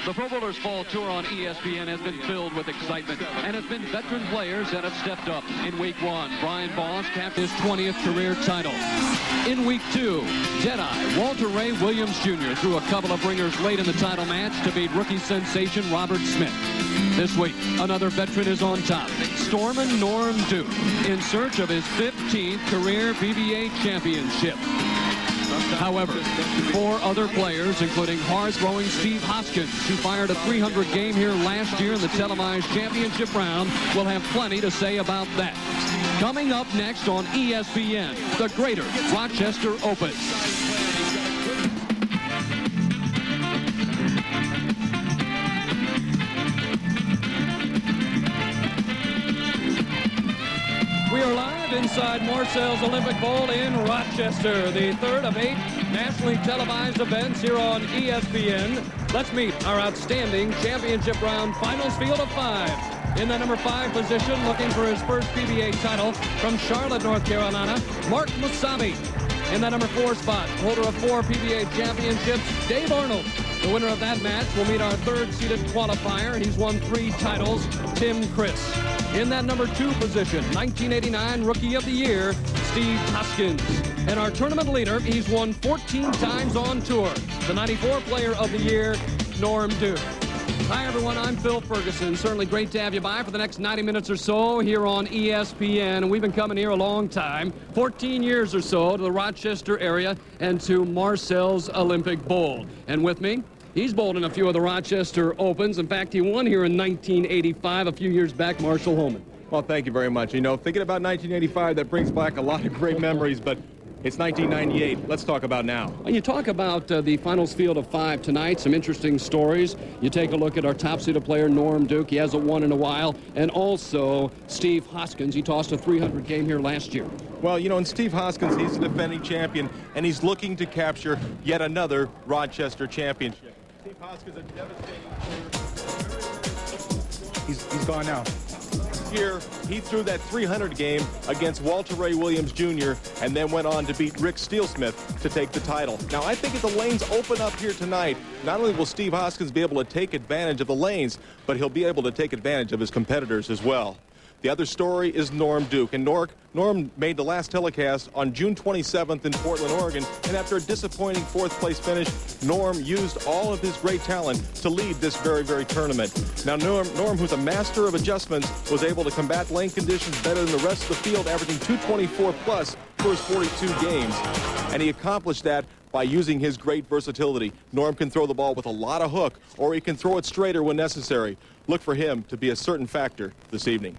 The Pro Bowlers Fall Tour on ESPN has been filled with excitement, and it's been veteran players that have stepped up. In Week 1, Brian Boss capped his 20th career title. In Week 2, Jedi Walter Ray Williams Jr. threw a couple of ringers late in the title match to beat rookie sensation Robert Smith. This week, another veteran is on top, Stormin' Norm Duke, in search of his 15th career PBA championship. However, 4 other players, including hard-throwing Steve Hoskins, who fired a 300 game here last year in the televised championship round, will have plenty to say about that. Coming up next on ESPN, the Greater Rochester Open. We are live inside Marcel's Olympic Bowl in Rochester, the third of 8 nationally televised events here on ESPN. Let's meet our outstanding championship round finals field of 5. In the number 5 position, looking for his first PBA title from Charlotte, North Carolina, Mark Mosayebi. In the number 4 spot, holder of 4 PBA championships, Dave Arnold. The winner of that match will meet our 3rd-seeded qualifier. He's won 3 titles, Tim Criss. In that number 2 position, 1989 Rookie of the Year, Steve Hoskins. And our tournament leader, he's won 14 times on tour, the 94 Player of the Year, Norm Duke. Hi, everyone. I'm Phil Ferguson. Certainly great to have you by for the next 90 minutes or so here on ESPN. And we've been coming here a long time, 14 years or so, to the Rochester area and to Marcel's Olympic Bowl. And with me, he's bowled in a few of the Rochester Opens. In fact, he won here in 1985, a few years back, Marshall Holman. Well, thank you very much. You know, thinking about 1985, that brings back a lot of great memories, but it's 1998. Let's talk about now. When you talk about the finals field of 5 tonight, some interesting stories. You take a look at our top-seeded player, Norm Duke. He hasn't won in a while. And also Steve Hoskins. He tossed a 300 game here last year. Well, you know, and Steve Hoskins, he's the defending champion, and he's looking to capture yet another Rochester championship. Steve Hoskins, a devastating player. He's gone now. Here, he threw that 300 game against Walter Ray Williams Jr. and then went on to beat Rick Steelsmith to take the title. Now, I think if the lanes open up here tonight, not only will Steve Hoskins be able to take advantage of the lanes, but he'll be able to take advantage of his competitors as well. The other story is Norm Duke. And Norm made the last telecast on June 27th in Portland, Oregon. And after a disappointing 4th place finish, Norm used all of his great talent to lead this very, very tournament. Now, Norm, who's a master of adjustments, was able to combat lane conditions better than the rest of the field, averaging 224 plus for his 42 games. And he accomplished that by using his great versatility. Norm can throw the ball with a lot of hook, or he can throw it straighter when necessary. Look for him to be a certain factor this evening.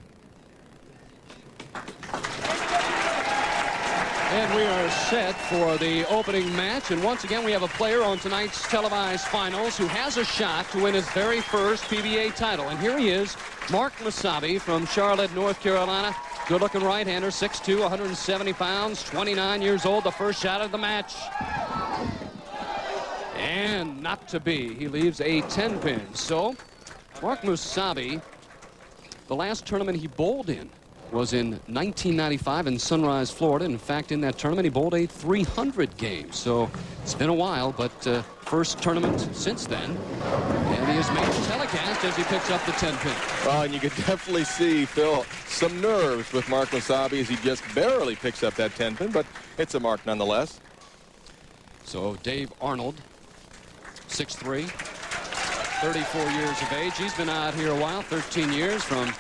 And we are set for the opening match. And once again, we have a player on tonight's televised finals who has a shot to win his very first PBA title. And here he is, Mark Mosayebi from Charlotte, North Carolina. Good-looking right-hander, 6'2", 170 pounds, 29 years old, the first shot of the match. And not to be. He leaves a 10-pin. So, Mark Mosayebi, the last tournament he bowled in was in 1995 in Sunrise, Florida. In fact, in that tournament, he bowled a 300 game. So it's been a while, but first tournament since then. And he has made the telecast as he picks up the 10-pin. Well, and you could definitely see, Phil, some nerves with Mark Mosayebi as he just barely picks up that 10-pin, but it's a mark nonetheless. So Dave Arnold, 6'3", 34 years of age. He's been out here a while, 13 years, from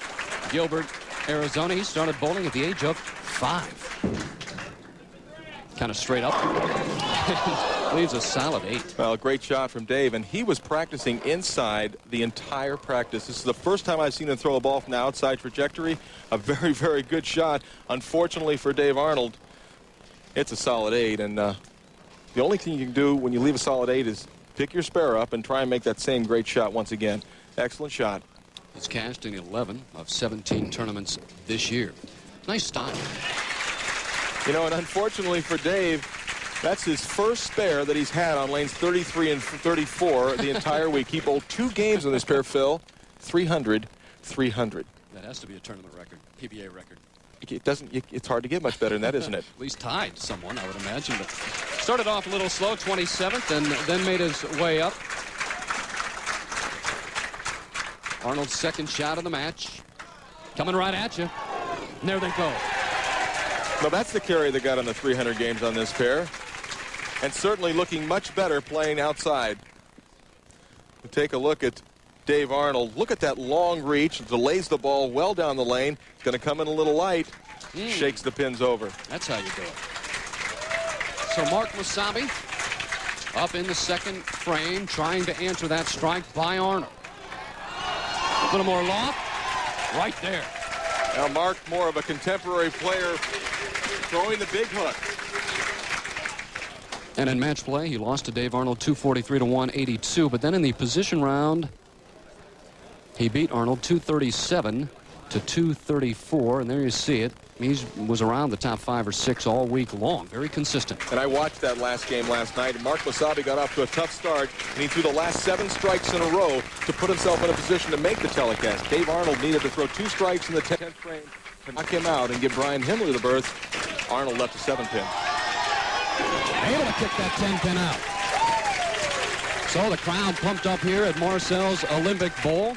Gilbert, Arizona. He started bowling at the age of 5. Kind of straight up. Leaves a solid 8. Well, great shot from Dave, and he was practicing inside the entire practice. This is the first time I've seen him throw a ball from the outside trajectory. A very, very good shot. Unfortunately for Dave Arnold, it's a solid 8, and the only thing you can do when you leave a solid 8 is pick your spare up and try and make that same great shot once again. Excellent shot. He's cashed in 11 of 17 tournaments this year. Nice style. You know, and unfortunately for Dave, that's his first spare that he's had on lanes 33 and 34 the entire week. He bowled 2 games on this pair, Phil. 300, 300. That has to be a tournament record, PBA record. It's hard to get much better than that, isn't it? At least tied someone, I would imagine. But started off a little slow, 27th, and then made his way up. Arnold's second shot of the match. Coming right at you. And there they go. Well, that's the carry that got on the 300 games on this pair. And certainly looking much better playing outside. We'll take a look at Dave Arnold. Look at that long reach. Delays the ball well down the lane. It's going to come in a little light. Shakes the pins over. That's how you do it. So Mark Mosayebi up in the second frame, trying to answer that strike by Arnold. A little more loft. Right there. Now Mark, more of a contemporary player, throwing the big hook. And in match play, he lost to Dave Arnold 243 to 182. But then in the position round, he beat Arnold 237 to 234. And there you see it. He was around the top 5 or 6 all week long. Very consistent. And I watched that last game last night. Mark Mosayebi got off to a tough start, and he threw the last 7 strikes in a row to put himself in a position to make the telecast. Dave Arnold needed to throw 2 strikes in the 10th frame to knock him out and give Brian Himley the berth. Arnold left a 7-pin. Able to kick that 10-pin out. So the crowd pumped up here at Marcel's Olympic Bowl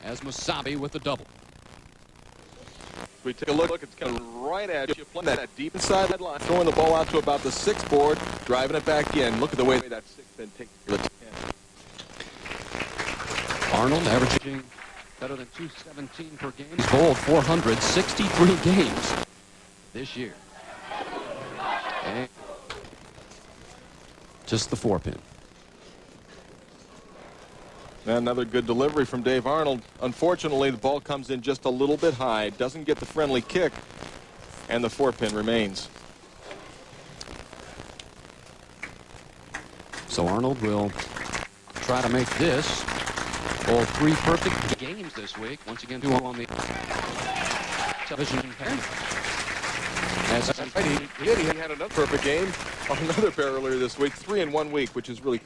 as Mosayebi with the double. We take a look, it's coming right at you, playing that deep inside line, throwing the ball out to about the 6th board, driving it back in. Look at the way that 6-pin takes the 10. Arnold averaging better than 217 per game. He's bowled 463 games this year. And just the 4-pin. Another good delivery from Dave Arnold. Unfortunately, the ball comes in just a little bit high, doesn't get the friendly kick, and the 4-pin remains. So Arnold will try to make this all 3 perfect games this week. Once again, 2 on the television pen. He had another perfect game on another pair earlier this week, 3 in 1 week, which is really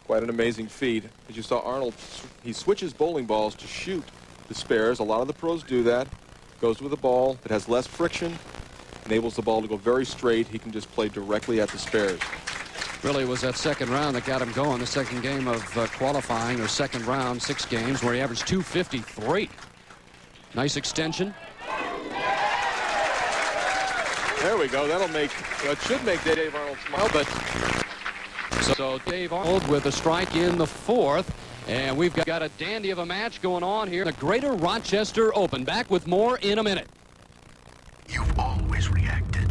quite an amazing feat. As you saw, Arnold, he switches bowling balls to shoot the spares. A lot of the pros do that. Goes with a ball that has less friction, enables the ball to go very straight. He can just play directly at the spares. Really was that second round that got him going. The second game of qualifying, or second round, 6 games, where he averaged 253. Nice extension. There we go. That'll make, it should make Dave Arnold smile, but... So Dave Arnold with a strike in the 4th. And we've got a dandy of a match going on here. The Greater Rochester Open. Back with more in a minute. You've always reacted.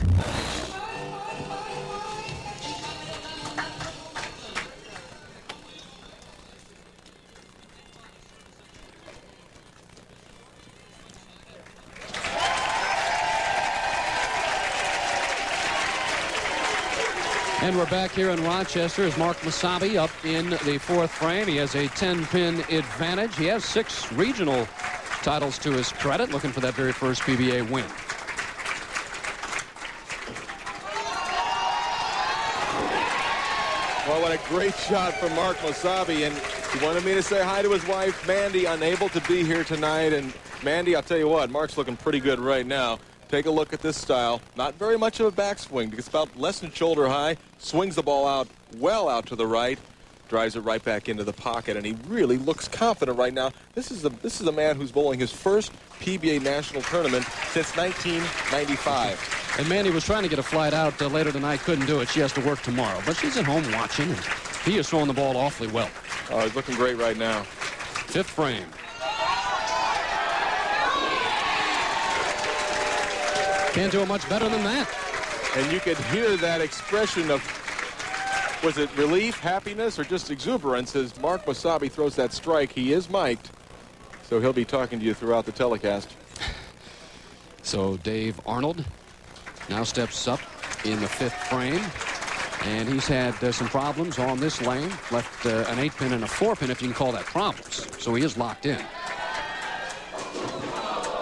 And we're back here in Rochester as Mark Mosayebi up in the 4th frame. He has a 10-pin advantage. He has 6 regional titles to his credit, looking for that very first PBA win. Well, what a great shot from Mark Mosayebi. And he wanted me to say hi to his wife, Mandy, unable to be here tonight. And Mandy, I'll tell you what, Mark's looking pretty good right now. Take a look at this style. Not very much of a backswing. It's about less than shoulder high. Swings the ball out, well out to the right. Drives it right back into the pocket, and he really looks confident right now. This is a man who's bowling his first PBA national tournament since 1995. And Mandy was trying to get a flight out later tonight. Couldn't do it. She has to work tomorrow. But she's at home watching, and he is throwing the ball awfully well. Oh, he's looking great right now. 5th frame. Can't do it much better than that. And you could hear that expression of, was it relief, happiness, or just exuberance as Mark Mosayebi throws that strike. He is mic'd, so he'll be talking to you throughout the telecast. So Dave Arnold now steps up in the 5th frame, and he's had some problems on this lane. Left an 8-pin and a 4-pin, if you can call that problems. So he is locked in.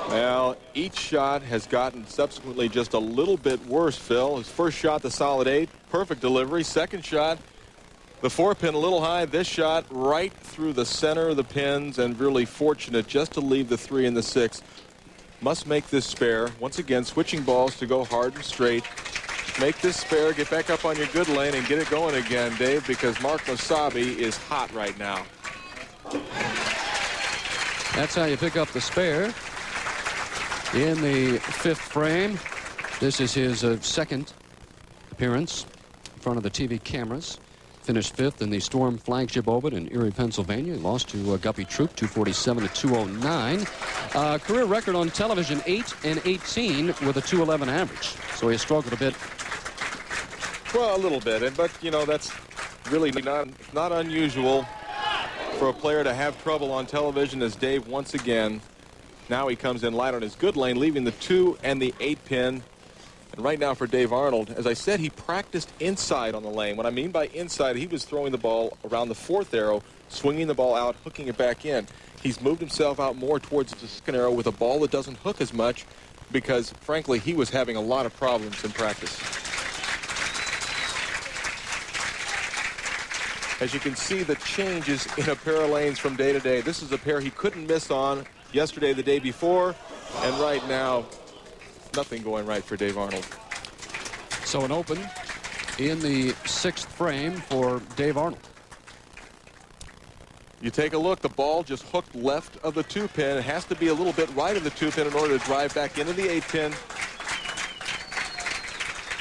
Well, each shot has gotten subsequently just a little bit worse, Phil. His first shot, the solid 8, perfect delivery. Second shot, the 4-pin a little high. This shot right through the center of the pins, and really fortunate just to leave the 3 and the 6. Must make this spare. Once again, switching balls to go hard and straight. Make this spare, get back up on your good lane, and get it going again, Dave, because Mark Mosayebi is hot right now. That's how you pick up the spare in the 5th frame. This is his second appearance in front of the TV cameras. Finished 5th in the Storm Flagship Open in Erie, Pennsylvania. He lost to Guppy Troop, 247 to 209. Career record on television, 8-18 with a 211 average. So he struggled a bit. Well, a little bit, but you know that's really not unusual for a player to have trouble on television. As Dave once again, now he comes in light on his good lane, leaving the 2 and the 8 pin. And right now for Dave Arnold, as I said, he practiced inside on the lane. What I mean by inside, he was throwing the ball around the 4th arrow, swinging the ball out, hooking it back in. He's moved himself out more towards the 2nd arrow with a ball that doesn't hook as much because, frankly, he was having a lot of problems in practice. As you can see, the changes in Apparel lanes from day to day. This is a pair he couldn't miss on yesterday, the day before, and right now, nothing going right for Dave Arnold. So an open in the 6th frame for Dave Arnold. You take a look, the ball just hooked left of the 2 pin. It has to be a little bit right of the 2 pin in order to drive back into the 8 pin.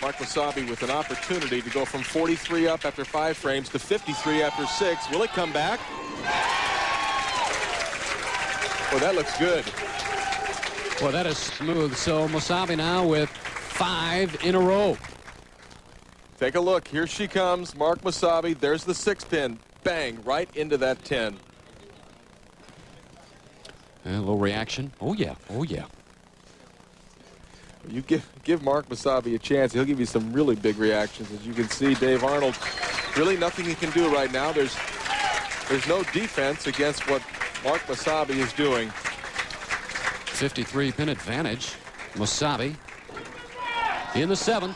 Mark Mosayebi with an opportunity to go from 43 up after 5 frames to 53 after 6. Will it come back? Well, that looks good. Well, that is smooth. So Mosayebi now with 5 in a row. Take a look. Here she comes. Mark Mosayebi. There's the 6 pin. Bang, right into that 10. And a little reaction. Oh, yeah. Oh, yeah. You give Mark Mosayebi a chance. He'll give you some really big reactions. As you can see, Dave Arnold, really nothing he can do right now. There's no defense against what Mark Mosayebi is doing. 53 pin advantage. Mosayebi in the 7th.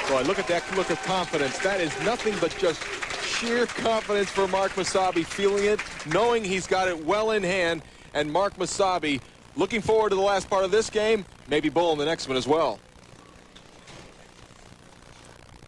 Boy, look at that look of confidence. That is nothing but just sheer confidence for Mark Mosayebi, feeling it, knowing he's got it well in hand, and Mark Mosayebi looking forward to the last part of this game, maybe bowl in the next one as well.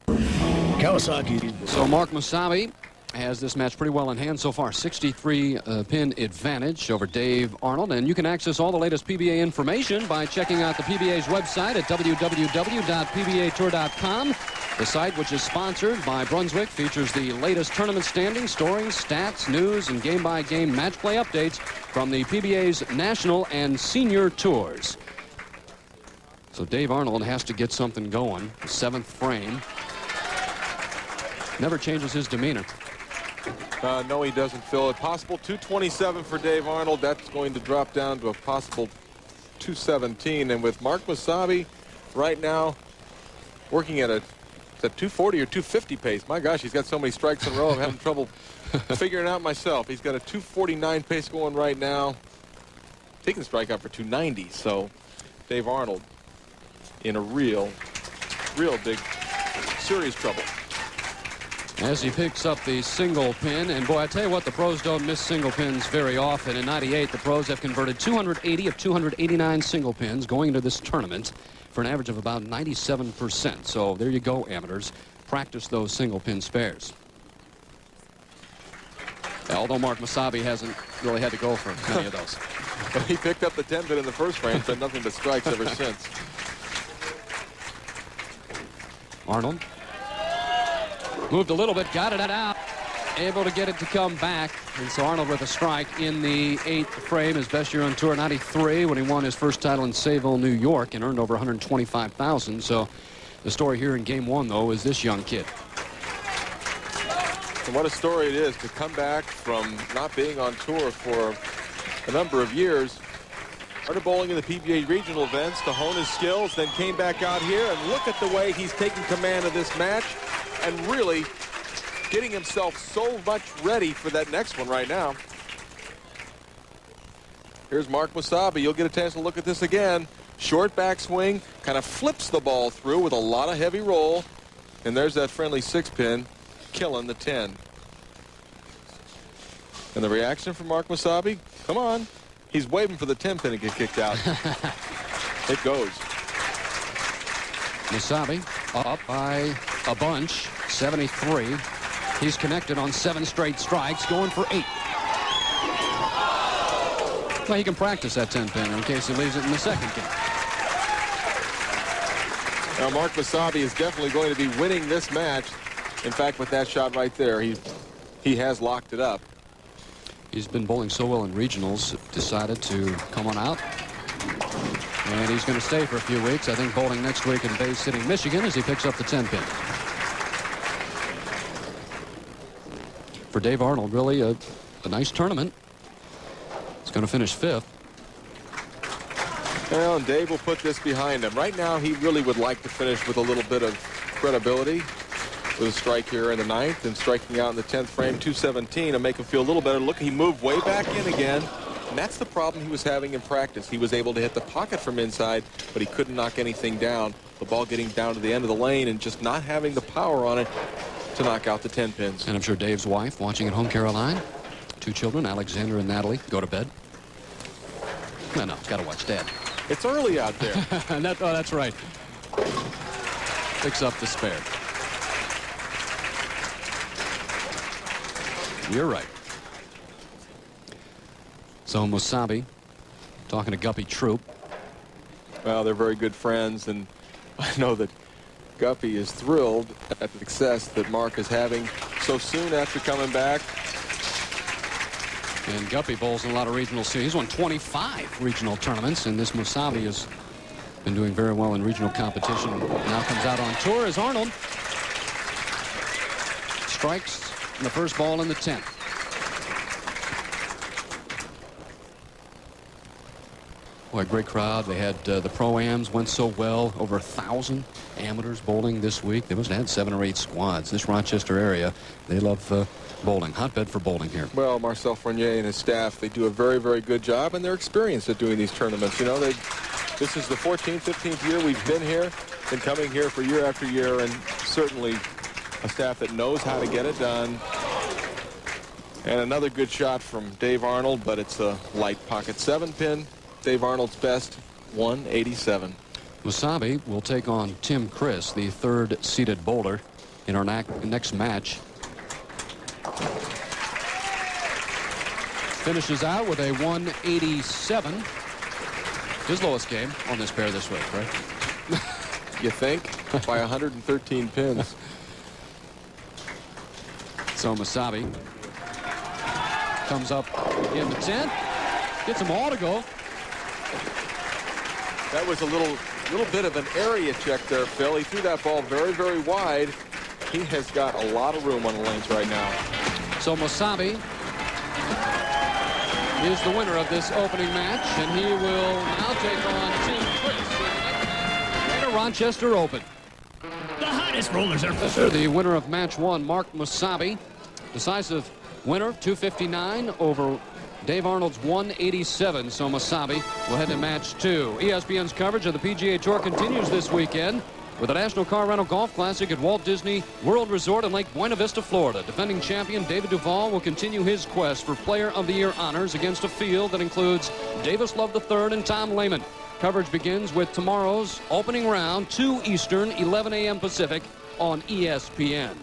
Kawasaki. So Mark Mosayebi has this match pretty well in hand so far. 63 pin advantage over Dave Arnold. And you can access all the latest PBA information by checking out the PBA's website at www.pba-tour.com. The site, which is sponsored by Brunswick, features the latest tournament standings, stories, stats, news, and game-by-game match play updates from the PBA's national and senior tours. So Dave Arnold has to get something going. 7th frame. Never changes his demeanor. No, he doesn't, Phil. A possible 227 for Dave Arnold. That's going to drop down to a possible 217. And with Mark Mosayebi right now working at a 240 or 250 pace. My gosh, he's got so many strikes in a row. I'm having trouble figuring it out myself. He's got a 249 pace going right now. Taking the strike out for 290. So Dave Arnold in a real big serious trouble. As he picks up the single pin, and boy, I tell you what, the pros don't miss single pins very often. In '98, the pros have converted 280 of 289 single pins going into this tournament for an average of about 97%. So there you go, amateurs. Practice those single pin spares. Although Mark Mosayebi hasn't really had to go for many of those. But he picked up the 10 pin in the first frame, but nothing but strikes ever since. Arnold moved a little bit, got it out, able to get it to come back. And so Arnold with a strike in the 8th frame, his best year on tour, 93, when he won his first title in Sayville, New York, and earned over $125,000. So the story here in game 1, though, is this young kid. And what a story it is to come back from not being on tour for a number of years. Started bowling in the PBA regional events to hone his skills, then came back out here, and look at the way he's taking command of this match and really getting himself so much ready for that next one right now. Here's Mark Mosayebi. You'll get a chance to look at this again. Short backswing, kind of flips the ball through with a lot of heavy roll. And there's that friendly 6 pin, killing the 10. And the reaction from Mark Mosayebi, come on. He's waving for the 10 pin to get kicked out. It goes. Mosayebi up by a bunch, 73. He's connected on 7 straight strikes, going for 8. Well, he can practice that 10-pin in case he leaves it in the second game. Now, Mark Mosayebi is definitely going to be winning this match. In fact, with that shot right there, he has locked it up. He's been bowling so well in regionals, decided to come on out. And he's going to stay for a few weeks. I think bowling next week in Bay City, Michigan, as he picks up the 10-pin. For Dave Arnold, really a nice tournament. He's going to finish 5th. Well, and Dave will put this behind him. Right now, he really would like to finish with a little bit of credibility with a strike here in the 9th and striking out in the 10th frame, 217, to make him feel a little better. Look, he moved way back in again. And that's the problem he was having in practice. He was able to hit the pocket from inside, but he couldn't knock anything down. The ball getting down to the end of the lane and just not having the power on it to knock out the 10 pins. And I'm sure Dave's wife watching at home, Caroline. 2 children, Alexander and Natalie, go to bed. No, got to watch Dad. It's early out there. That's right. Picks up the spare. You're right. So Mosayebi talking to Guppy Troop. Well, they're very good friends, and I know that Guppy is thrilled at the success that Mark is having so soon after coming back. And Guppy bowls in a lot of regionals too. He's won 25 regional tournaments, and this Mosayebi has been doing very well in regional competition. Now comes out on tour as Arnold strikes in the first ball in the 10th. Boy, great crowd. They had the Pro-Ams went so well. Over 1,000 amateurs bowling this week. They must have had 7 or 8 squads. This Rochester area, they love bowling. Hotbed for bowling here. Well, Marcel Fournier and his staff, they do a very, very good job, and they're experienced at doing these tournaments. You know, this is the 14th, 15th year we've been here, been coming here for year after year, and certainly a staff that knows how to get it done. And another good shot from Dave Arnold, but it's a light pocket 7-pin. Dave Arnold's best, 187. Mosayebi will take on Tim Criss, the 3rd seeded bowler, in our next match. Finishes out with a 187. His lowest game on this pair this week, right? You think? By 113 pins. So Mosayebi comes up in the 10th. Gets them all to go. That was a little bit of an area check there, Phil. He threw that ball very, very wide. He has got a lot of room on the lanes right now. So Mosayebi is the winner of this opening match, and he will now take on Tim Criss in the Rochester Open. The hottest rollers are The winner of match 1, Mark Mosayebi. Decisive winner, 259 over Dave Arnold's 187. So Mosayebi will head to match 2. ESPN's coverage of the PGA Tour continues this weekend with the National Car Rental Golf Classic at Walt Disney World Resort in Lake Buena Vista, Florida. Defending champion David Duval will continue his quest for Player of the Year honors against a field that includes Davis Love III and Tom Lehman. Coverage begins with tomorrow's opening round, 2 Eastern, 11 a.m. Pacific on ESPN.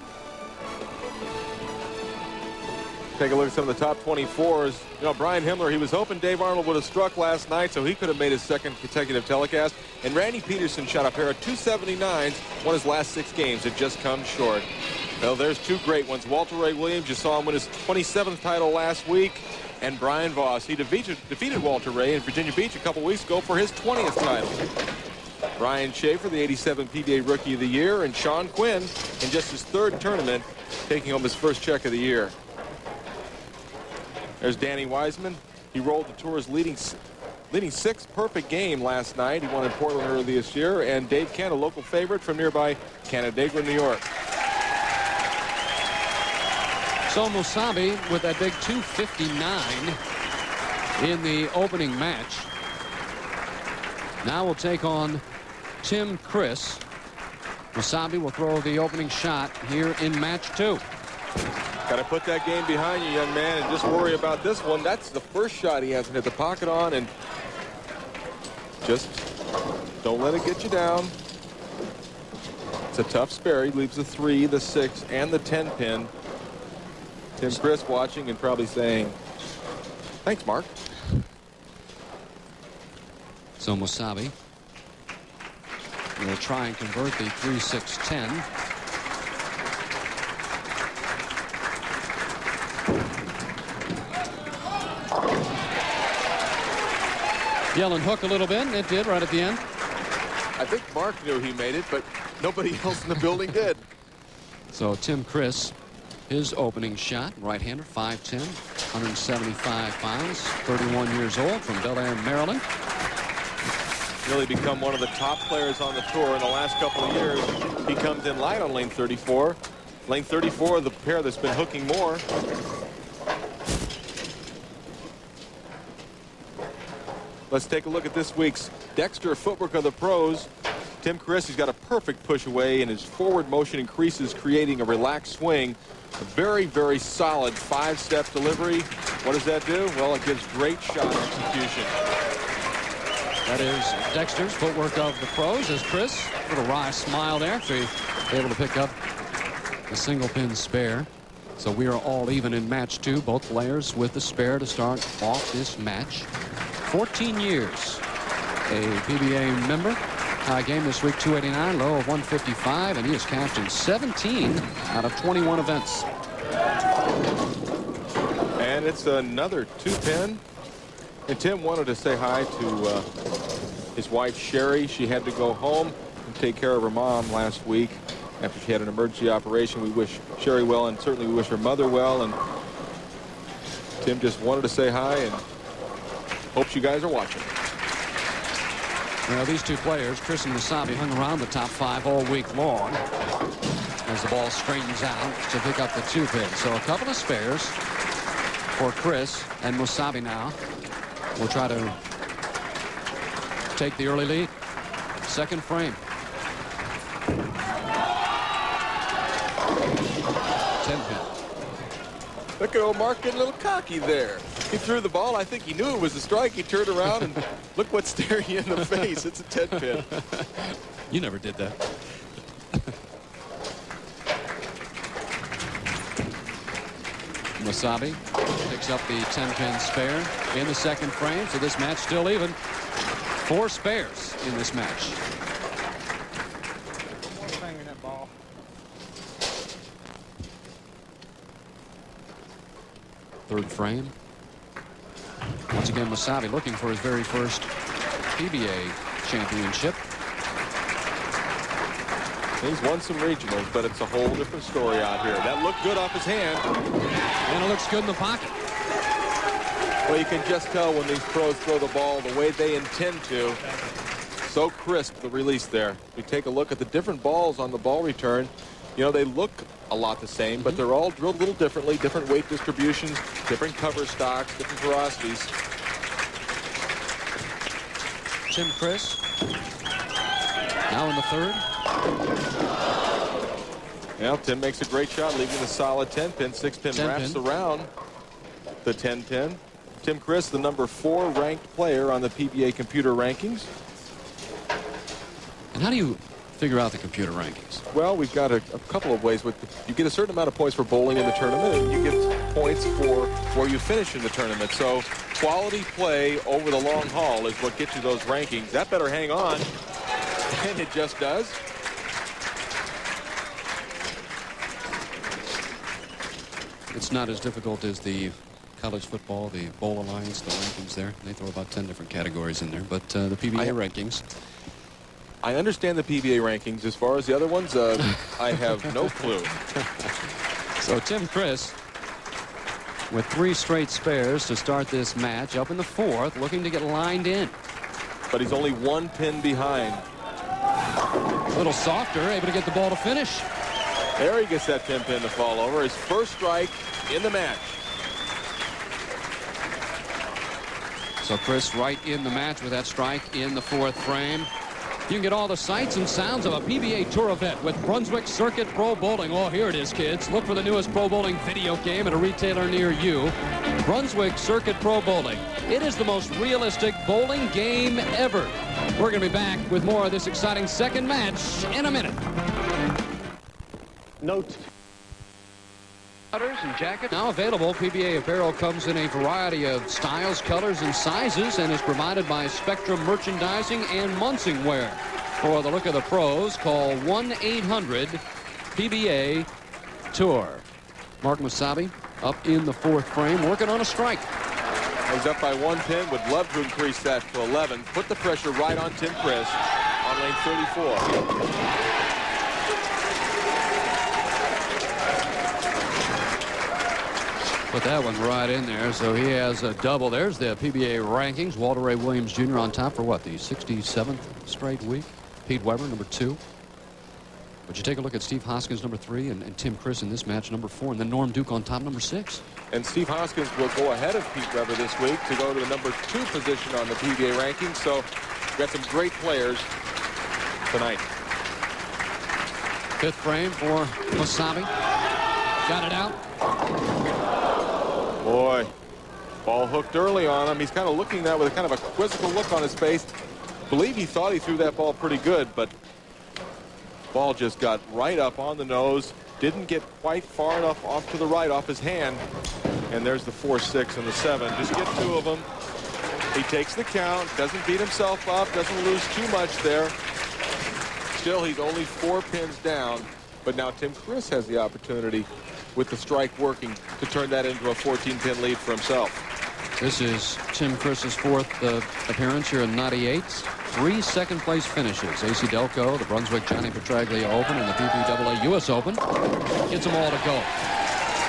Take a look at some of the top 24s. You know, Brian Himmler, he was hoping Dave Arnold would have struck last night so he could have made his 2nd consecutive telecast. And Randy Peterson shot a pair of 279s, won his last 6 games. It just comes short. Well, there's 2 great ones. Walter Ray Williams, you saw him win his 27th title last week. And Brian Voss, he defeated Walter Ray in Virginia Beach a couple weeks ago for his 20th title. Brian Schaefer, the 87 PBA Rookie of the Year, and Sean Quinn in just his 3rd tournament, taking home his 1st check of the year. There's Danny Wiseman. He rolled the tour's leading 6th perfect game last night. He won in Portland earlier this year. And Dave Kent, a local favorite from nearby Canandaigua, New York. So Mosayebi with that big 259 in the opening match. Now we'll take on Tim Criss. Mosayebi will throw the opening shot here in match 2. Got to put that game behind you, young man, and just worry about this one. That's the first shot he hasn't hit the pocket on, and just don't let it get you down. It's a tough spare. He leaves the 3, the 6, and the 10 pin. Tim Criss watching and probably saying, thanks, Mark. So Mosayebi will try and convert the 3-6-10. Yelling hook a little bit. It did right at the end. I think Mark knew he made it, but nobody else in the building did. So Tim Criss, his opening shot, right-hander, 5'10", 175 pounds, 31 years old, from Bel Air, Maryland. Really become one of the top players on the tour in the last couple of years. He comes in light on lane 34. Lane 34, the pair that's been hooking more. Let's take a look at this week's Dexter footwork of the pros. Tim Criss, he's got a perfect push away, and his forward motion increases, creating a relaxed swing. A very, very solid 5-step delivery. What does that do? Well, it gives great shot execution. That is Dexter's footwork of the pros. As Criss, a little wry smile there after he's able to pick up the single pin spare. So we are all even in match 2. Both players with the spare to start off this match. 14 years. A PBA member. High game this week, 289, low of 155, and he has cashed in 17 out of 21 events. And it's another 2-pin. And Tim wanted to say hi to his wife, Sherry. She had to go home and take care of her mom last week after she had an emergency operation. We wish Sherry well, and certainly we wish her mother well. And Tim just wanted to say hi and hopes you guys are watching. Well, these two players, Criss and Mosayebi, hung around the top 5 all week long as the ball straightens out to pick up the 2-pin. So a couple of spares for Criss, and Mosayebi now will try to take the early lead. Second frame. 10-pin. Look at old Mark getting a little cocky there. He threw the ball. I think he knew it was a strike. He turned around and look what's staring you in the face. It's a 10-pin. You never did that. Mosayebi picks up the 10-pin spare in the second frame. So this match still even. 4 spares in this match. Third frame. Once again, Mosayebi looking for his very first PBA championship. He's won some regionals, but it's a whole different story out here. That looked good off his hand. And it looks good in the pocket. Well, you can just tell when these pros throw the ball the way they intend to. So crisp, the release there. We take a look at the different balls on the ball return. You know, they look a lot the same, but they're all drilled a little differently, different weight distributions, different cover stocks, different velocities. Tim Criss now in the third. Well, Tim makes a great shot, leaving a solid 10-pin. 6-pin wraps around the 10-pin. Tim Criss, the number 4 ranked player on the PBA computer rankings. And how do you figure out the computer rankings? Well, we've got a couple of ways. You get a certain amount of points for bowling in the tournament, and you get points for where you finish in the tournament. So quality play over the long haul is what gets you those rankings. That better hang on. And it just does. It's not as difficult as the college football, the Bowl Alliance, the rankings there. They throw about 10 different categories in there. But the PBA rankings. I understand the PBA rankings. As far as the other ones, I have no clue. So Tim Criss with 3 straight spares to start this match, up in the 4th, looking to get lined in. But he's only 1 pin behind. A little softer, able to get the ball to finish. There he gets that 10-pin to fall over. His first strike in the match. So Criss right in the match with that strike in the 4th frame. You can get all the sights and sounds of a PBA Tour event with Brunswick Circuit Pro Bowling. Oh, here it is, kids. Look for the newest pro bowling video game at a retailer near you. Brunswick Circuit Pro Bowling. It is the most realistic bowling game ever. We're going to be back with more of this exciting second match in a minute. Note. Cutters and jackets now available. PBA Apparel comes in a variety of styles, colors, and sizes, and is provided by Spectrum Merchandising and Munsingware. For the look of the pros, call 1-800-PBA-TOUR. Mark Mosayebi up in the fourth frame, working on a strike. He's up by 1 pin. Would love to increase that to 11. Put the pressure right on Tim Criss on lane 34. Put that one right in there, so he has a double. There's the PBA rankings. Walter Ray Williams Jr. on top for what, the 67th straight week? Pete Weber, number 2. But you take a look at Steve Hoskins, number 3, and Tim Criss in this match, number 4, and then Norm Duke on top, number 6. And Steve Hoskins will go ahead of Pete Weber this week to go to the number 2 position on the PBA rankings. So we've got some great players tonight. Fifth frame for Mosayebi. Got it out. Boy, ball hooked early on him. He's kind of looking that with a kind of a quizzical look on his face. I believe he thought he threw that ball pretty good, but ball just got right up on the nose. Didn't get quite far enough off to the right off his hand. And there's the 4, 6, and the 7. Just get 2 of them. He takes the count, doesn't beat himself up, doesn't lose too much there. Still, he's only 4 pins down. But now Tim Criss has the opportunity with the strike working to turn that into a 14-pin lead for himself. This is Tim Criss's 4th appearance here in '98. 3 second-place finishes. AC Delco, the Brunswick Johnny Petraglia Open, and the BBAA US Open. Gets them all to go.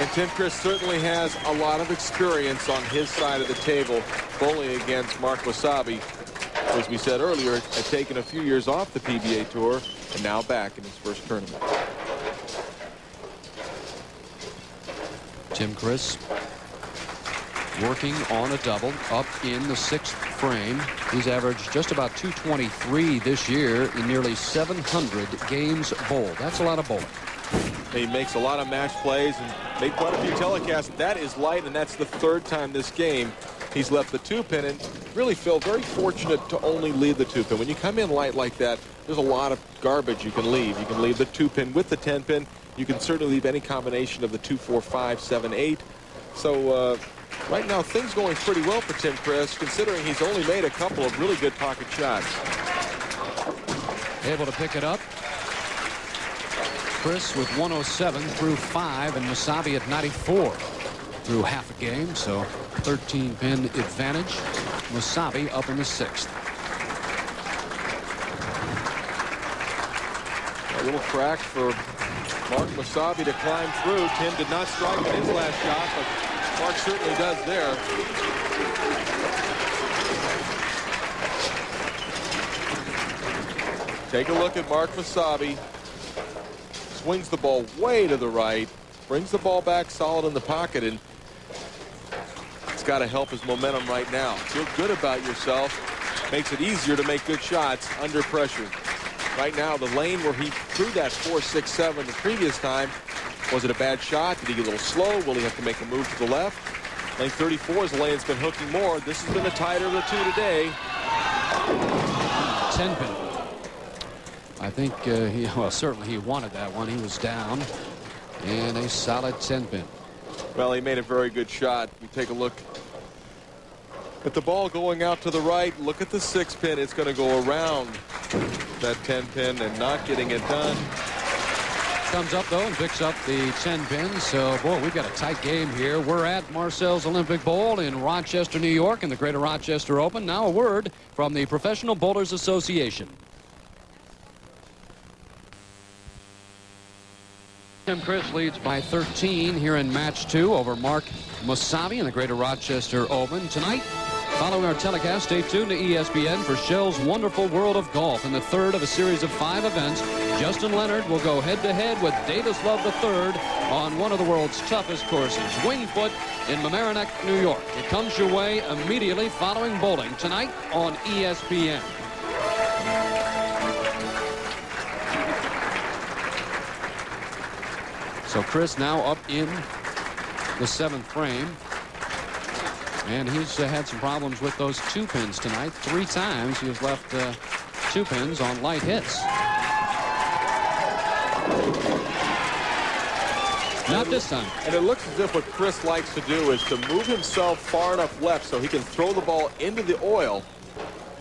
And Tim Criss certainly has a lot of experience on his side of the table, bowling against Mark Mosayebi, who, as we said earlier, had taken a few years off the PBA Tour and now back in his first tournament. Tim Criss working on a double up in the 6th frame. He's averaged just about 223 this year in nearly 700 games bowled. That's a lot of bowling. He makes a lot of match plays and made quite a few telecasts. That is light, and that's the 3rd time this game he's left the 2-pin. And really, Phil, very fortunate to only leave the 2-pin. When you come in light like that, there's a lot of garbage you can leave. You can leave the 2-pin with the 10-pin. You can certainly leave any combination of the 2, 4, 5, 7, 8. So right now, things going pretty well for Tim Criss, considering he's only made a couple of really good pocket shots. Able to pick it up. Criss with 107 through 5, and Mosayebi at 94 through half a game. So 13-pin advantage. Mosayebi up in the 6th. A little crack for Mark Mosayebi to climb through. Tim did not strike in his last shot, but Mark certainly does there. Take a look at Mark Mosayebi. Swings the ball way to the right, brings the ball back solid in the pocket, and it's got to help his momentum right now. Feel good about yourself. Makes it easier to make good shots under pressure. Right now, the lane where he threw that 4, 6, 7 the previous time, was it a bad shot? Did he get a little slow? Will he have to make a move to the left? Lane 34 is the lane that's been hooking more. This has been the tighter of the 2 today. 10-pin. I think certainly he wanted that one. He was down, and a solid 10-pin. Well, he made a very good shot. We take a look at the ball going out to the right. Look at the 6-pin. It's going to go around that 10-pin and not getting it done. Comes up, though, and picks up the 10-pin. So, boy, we've got a tight game here. We're at Marcel's Olympic Bowl in Rochester, New York, in the Greater Rochester Open. Now a word from the Professional Bowlers Association. Tim Criss leads by 13 here in match 2 over Mark Mosayebi in the Greater Rochester Open. Tonight, following our telecast, stay tuned to ESPN for Shell's Wonderful World of Golf in the 3rd of a series of 5 events. Justin Leonard will go head-to-head with Davis Love III on one of the world's toughest courses, Wingfoot in Mamaroneck, New York. It comes your way immediately following bowling tonight on ESPN. So Criss now up in the 7th frame. And he's had some problems with those 2 pins tonight. 3 times he has left 2 pins on light hits. Not this time. And it looks as if what Criss likes to do is to move himself far enough left so he can throw the ball into the oil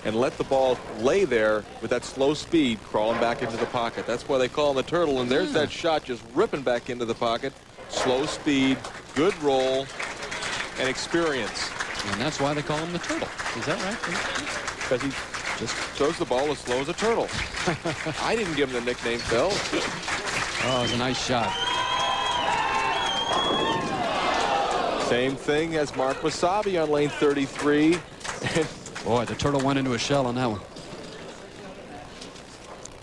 and let the ball lay there with that slow speed crawling back into the pocket. That's why they call him the turtle. And there's that shot just ripping back into the pocket. Slow speed, good roll, and experience. And that's why they call him the turtle. Is that right? Because he just throws the ball as slow as a turtle. I didn't give him the nickname, Phil. Oh, it was a nice shot. Same thing as Mark Mosayebi on lane 33. Boy, the turtle went into a shell on that one.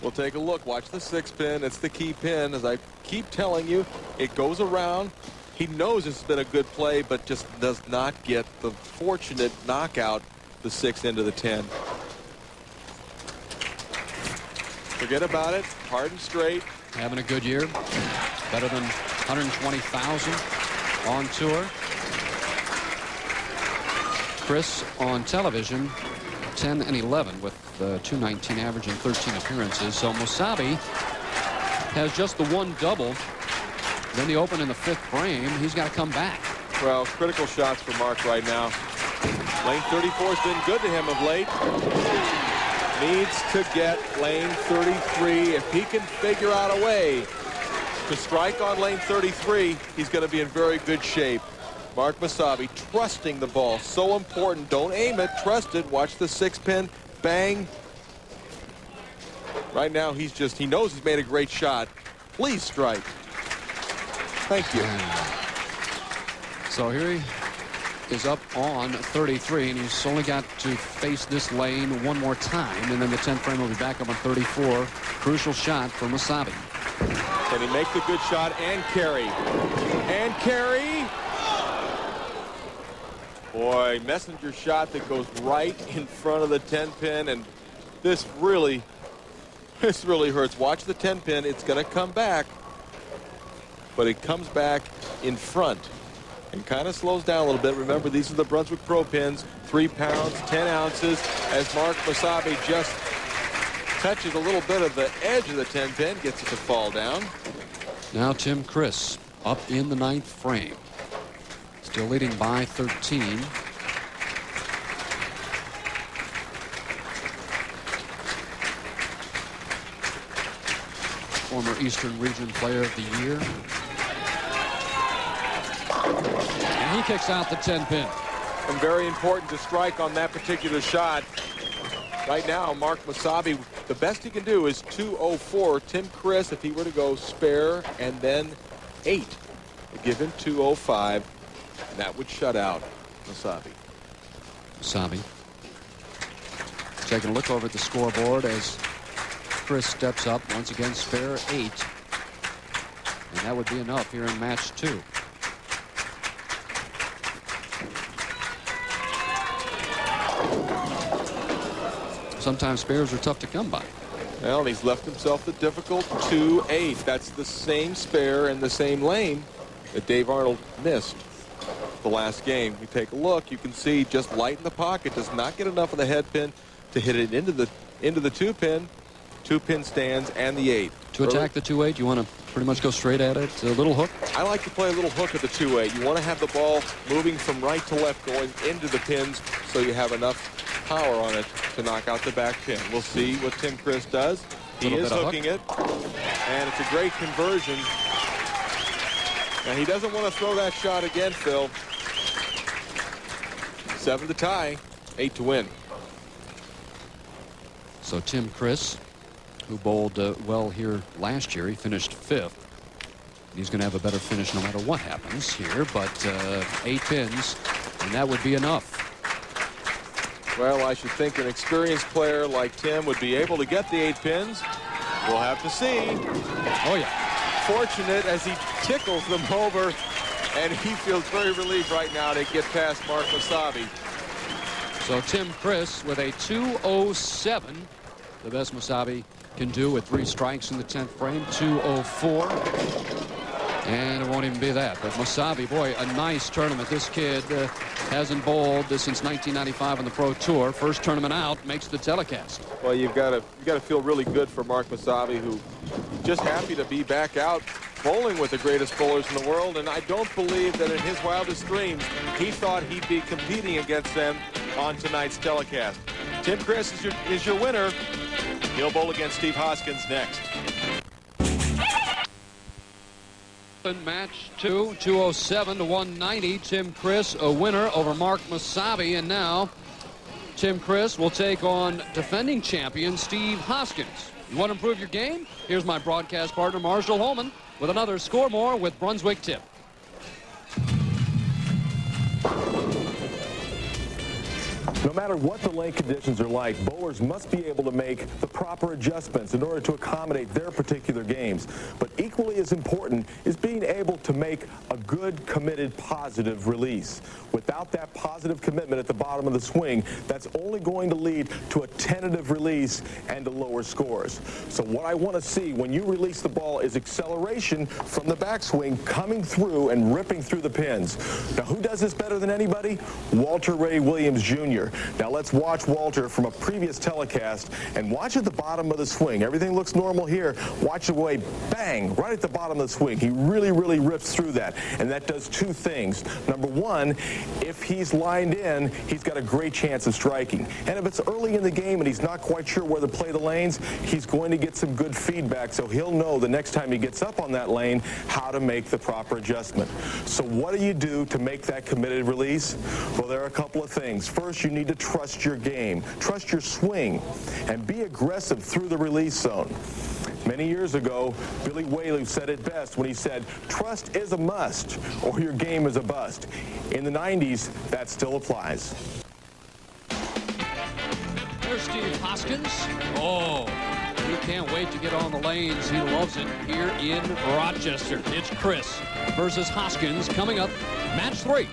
We'll take a look. Watch the 6-pin. It's the key pin. As I keep telling you, it goes around. He knows it's been a good play, but just does not get the fortunate knockout, the 6 into the 10. Forget about it. Hard and straight. Having a good year. Better than 120,000 on tour. Criss on television, 10 and 11 with 219 average and 13 appearances. So Mosayebi has just the one double. Then the Open in the 5th frame. He's got to come back. Well, critical shots for Mark right now. Lane 34 has been good to him of late. Needs to get lane 33. If he can figure out a way to strike on lane 33, he's going to be in very good shape. Mark Mosayebi trusting the ball. So important. Don't aim it. Trust it. Watch the 6-pin. Bang. Right now, he knows he's made a great shot. Please strike. Thank you. So here he is up on 33, and he's only got to face this lane one more time, and then the 10th frame will be back up on 34. Crucial shot for Mosayebi. Can he make the good shot and carry? And carry. Boy, messenger shot that goes right in front of the 10-pin, and this really hurts. Watch the 10-pin. It's going to come back, but it comes back in front and kind of slows down a little bit. Remember, these are the Brunswick Pro pins, 3 pounds, 10 ounces, as Mark Mosayebi just touches a little bit of the edge of the 10-pin, gets it to fall down. Now Tim Criss up in the 9th frame. Still leading by 13. Former Eastern Region Player of the Year. And he kicks out the 10-pin. And very important to strike on that particular shot. Right now, Mark Mosayebi, the best he can do is 204. Tim Criss, if he were to go spare and then 8, would give him 205. And that would shut out Mosayebi. Mosayebi taking a look over at the scoreboard as Criss steps up. Once again, spare 8. And that would be enough here in match 2. Sometimes spares are tough to come by. Well, and he's left himself the difficult 2-8. That's the same spare in the same lane that Dave Arnold missed the last game. You take a look, you can see just light in the pocket, does not get enough of the head pin to hit it into the 2-pin. 2-pin stands and the 8. To attack the 2-8, you want to pretty much go straight at it, a little hook? I like to play a little hook at the 2-8. You want to have the ball moving from right to left going into the pins so you have enough power on it to knock out the back pin. We'll see what Tim Criss does. He is hooking it, and it's a great conversion. And he doesn't want to throw that shot again, Phil. 7 to tie, 8 to win. So Tim Criss, who bowled well here last year, he finished 5th. He's going to have a better finish no matter what happens here, but 8 pins, and that would be enough. Well, I should think an experienced player like Tim would be able to get the 8 pins. We'll have to see. Oh, yeah. Fortunate as he tickles them over, and he feels very relieved right now to get past Mark Mosayebi. So Tim Criss with a 207, the best Mosayebi can do with 3 strikes in the 10th frame. 204, and it won't even be that. But Mosayebi, boy, a nice tournament. This kid hasn't bowled since 1995 on the Pro Tour. First tournament out, makes the telecast. Well, you've got to feel really good for Mark Mosayebi, who just happy to be back out bowling with the greatest bowlers in the world, and I don't believe that in his wildest dreams he thought he'd be competing against them on tonight's telecast. Tim Criss is your winner. He'll bowl against Steve Hoskins next. Match 2, 207 to 190. Tim Criss a winner over Mark Mosayebi, and now Tim Criss will take on defending champion Steve Hoskins. You want to improve your game? Here's my broadcast partner Marshall Holman with another Score More with Brunswick tip. No matter what the lane conditions are like, bowlers must be able to make the proper adjustments in order to accommodate their particular games. But equally as important is being able to make a good, committed, positive release. Without that positive commitment at the bottom of the swing, that's only going to lead to a tentative release and to lower scores. So what I want to see when you release the ball is acceleration from the backswing coming through and ripping through the pins. Now, who does this better than anybody? Walter Ray Williams Jr. Now let's watch Walter from a previous telecast and watch at the bottom of the swing. Everything looks normal here. Watch the way, bang, right at the bottom of the swing. He really, really rips through that. And that does two things. Number one, if he's lined in, he's got a great chance of striking. And if it's early in the game and he's not quite sure where to play the lanes, he's going to get some good feedback, so he'll know the next time he gets up on that lane how to make the proper adjustment. So what do you do to make that committed release? Well, there are a couple of things. First, you need to trust your game, trust your swing, and be aggressive through the release zone. Many years ago, Billy Whaley said it best when he said, trust is a must or your game is a bust. In the 90s, that still applies. There's Steve Hoskins. Oh, he can't wait to get on the lanes. He loves it here in Rochester. It's Criss versus Hoskins coming up, match 3.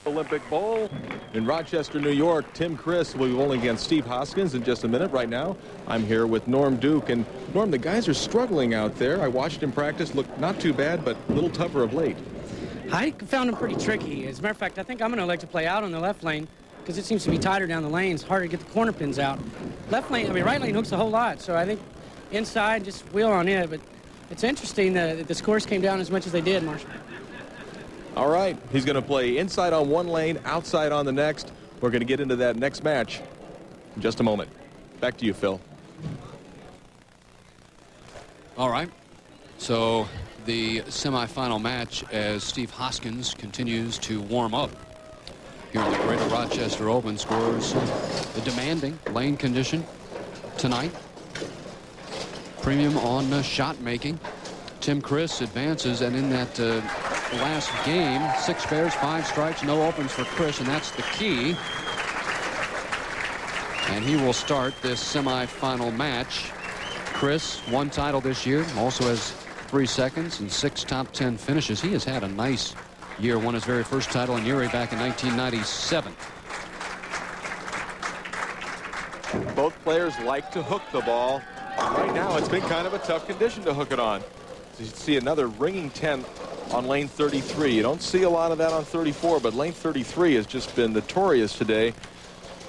Olympic Bowl in Rochester, New York. Tim Criss will be bowling against Steve Hoskins in just a minute. Right now, I'm here with Norm Duke. And Norm, the guys are struggling out there. I watched him practice. Looked not too bad, but a little tougher of late. I found him pretty tricky. As a matter of fact, I think I'm going to elect to play out on the left lane because it seems to be tighter down the lanes. Harder to get the corner pins out. Left lane, right lane hooks a whole lot. So I think inside, just wheel on it. But it's interesting that the scores came down as much as they did, Marshall. All right, he's going to play inside on one lane, outside on the next. We're going to get into that next match in just a moment. Back to you, Phil. All right, so the semifinal match as Steve Hoskins continues to warm up here in the Greater Rochester Open. Scores the demanding lane condition tonight. Premium on shot making. Tim Criss advances, and in that last game, 6 spares, 5 strikes, no opens for Criss, and that's the key. And he will start this semifinal match. Criss, 1 title this year, also has 3 seconds and 6 top 10 finishes. He has had a nice year, won his very first title in Erie back in 1997. Both players like to hook the ball. Right now, it's been kind of a tough condition to hook it on. So you see another ringing 10 on lane 33. You don't see a lot of that on 34, but lane 33 has just been notorious today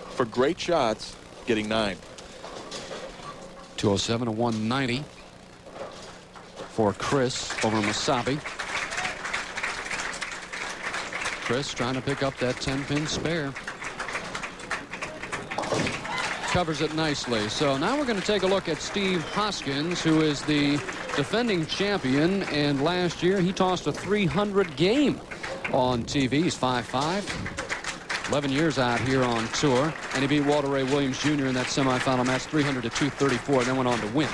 for great shots, getting 9. 207 to 190 for Criss over Mosayebi. Criss trying to pick up that 10-pin spare. Covers it nicely. So now we're going to take a look at Steve Hoskins, who is the defending champion, and last year he tossed a 300 game on TV. He's 5'5", 11 years out here on tour, and he beat Walter Ray Williams Jr. in that semifinal match, 300 to 234, and then went on to win.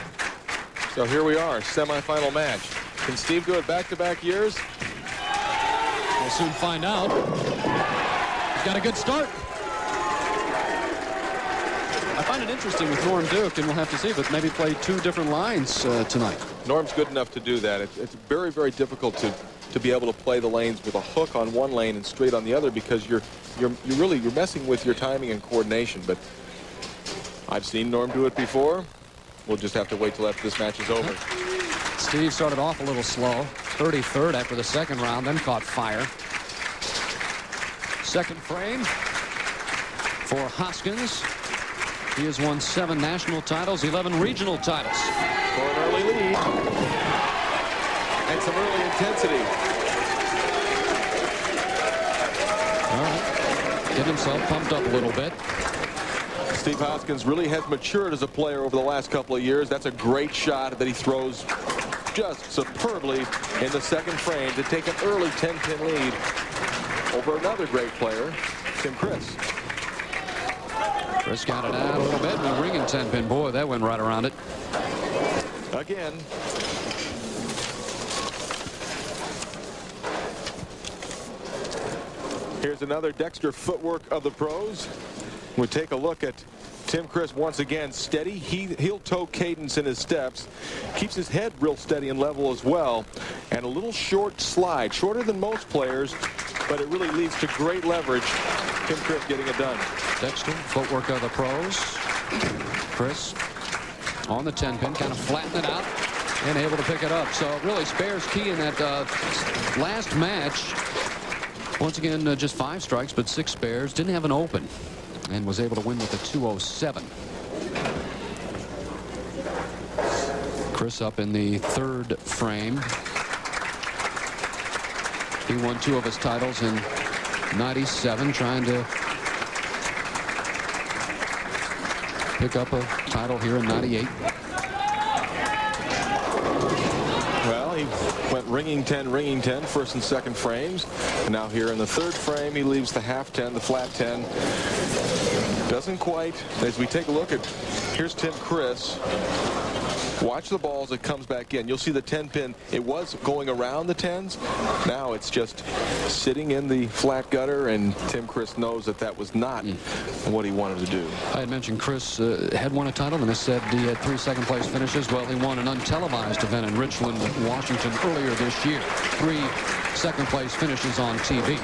So here we are, semifinal match. Can Steve do it back-to-back years? We'll soon find out. He's got a good start. I find it interesting with Norm Duke, and we'll have to see, but maybe play 2 different lines tonight. Norm's good enough to do that. It's very, very difficult to be able to play the lanes with a hook on one lane and straight on the other, because you're messing with your timing and coordination. But I've seen Norm do it before. We'll just have to wait till after this match is over. Steve started off a little slow, 33rd after the second round, then caught fire. Second frame for Hoskins. He has won 7 national titles, 11 regional titles. for an early lead. And some early intensity. All right. Get himself pumped up a little bit. Steve Hoskins really has matured as a player over the last couple of years. That's a great shot that he throws just superbly in the second frame to take an early 10-pin lead over another great player, Tim Criss. Criss got it out a little bit, and a ringing 10-pin. Boy, that went right around it. Again. Here's another dexter footwork of the pros. We take a look at Tim Criss once again, steady, heel-toe cadence in his steps, keeps his head real steady and level as well, and a little short slide, shorter than most players, but it really leads to great leverage. Tim Criss getting it done. Dexter, footwork of the pros. Criss on the 10-pin, kind of flattened it out and able to pick it up. So really spares key in that last match. Once again, just 5 strikes, but 6 spares. Didn't have an open. And was able to win with a 207. Criss up in the 3rd frame. He won 2 of his titles in '97, trying to pick up a title here in '98. Well, he went ringing 10, first and second frames. And now here in the 3rd frame, he leaves the half 10, the flat 10. Doesn't quite. As we take a look at, here's Tim Criss. Watch the ball as it comes back in. You'll see the 10-pin. It was going around the 10s. Now it's just sitting in the flat gutter, and Tim Criss knows that that was not what he wanted to do. I had mentioned Criss had won a title, and I said he had 3 second-place finishes. Well, he won an untelevised event in Richland, Washington earlier this year. 3 second-place finishes on TV.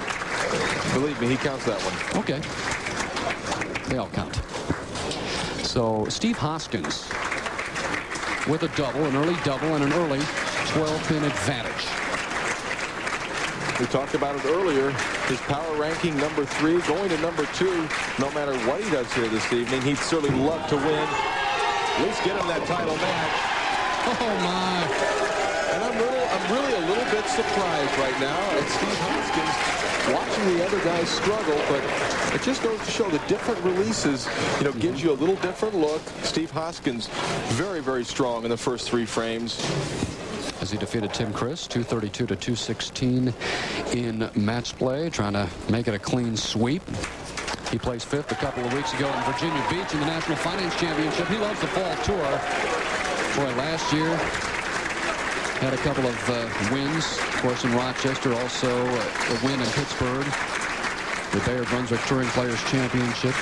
Believe me, he counts that one. Okay. They all count. So Steve Hoskins with a double, an early double, and an early 12-pin advantage. We talked about it earlier. His power ranking number 3, going to number 2. No matter what he does here this evening, he'd certainly love to win. At least get him that title match. Oh my! And I'm really a little bit surprised right now at Steve Hoskins watching the other guys struggle, but it just goes to show the different releases, you know, gives you a little different look. Steve Hoskins very, very strong in the first 3 frames. As he defeated Tim Criss, 232 to 216 in match play, trying to make it a clean sweep. He placed 5th a couple of weeks ago in Virginia Beach in the National Finance Championship. He loves the fall tour. Boy, last year had a couple of wins, of course, in Rochester, also a win in Pittsburgh, the Bayer Brunswick Touring Players Championship.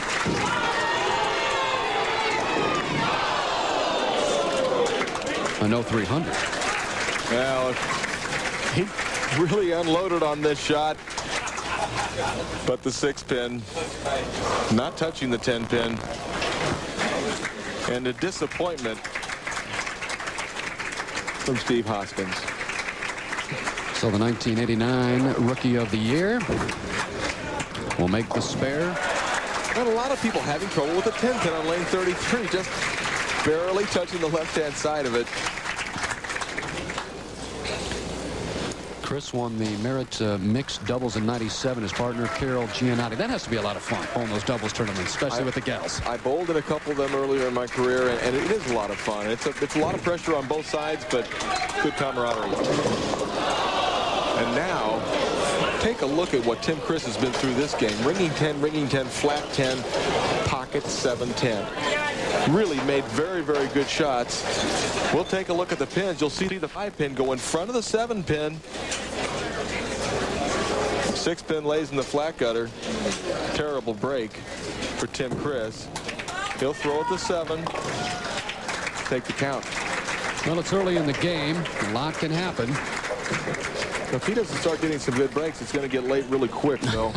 A no 300. Well, he really unloaded on this shot, but the 6-pin not touching the 10-pin, and a disappointment from Steve Hoskins. So the 1989 Rookie of the Year will make the spare. And a lot of people having trouble with the 10-pin on lane 33, just barely touching the left-hand side of it. Criss won the Merit mixed doubles in '97. His partner, Carol Giannotti. That has to be a lot of fun, pulling those doubles tournaments, especially with the gals. I bowled in a couple of them earlier in my career, and it is a lot of fun. It's a lot of pressure on both sides, but good camaraderie. And now, take a look at what Tim Criss has been through this game. Ringing 10, flat 10, pocket 7-10. Really made very, very good shots. We'll take a look at the pins. You'll see the 5-pin go in front of the 7-pin. 6-pin lays in the flat gutter. Terrible break for Tim Criss. He'll throw at the 7. Take the count. Well, it's early in the game. A lot can happen. If he doesn't start getting some good breaks, it's going to get late really quick, though.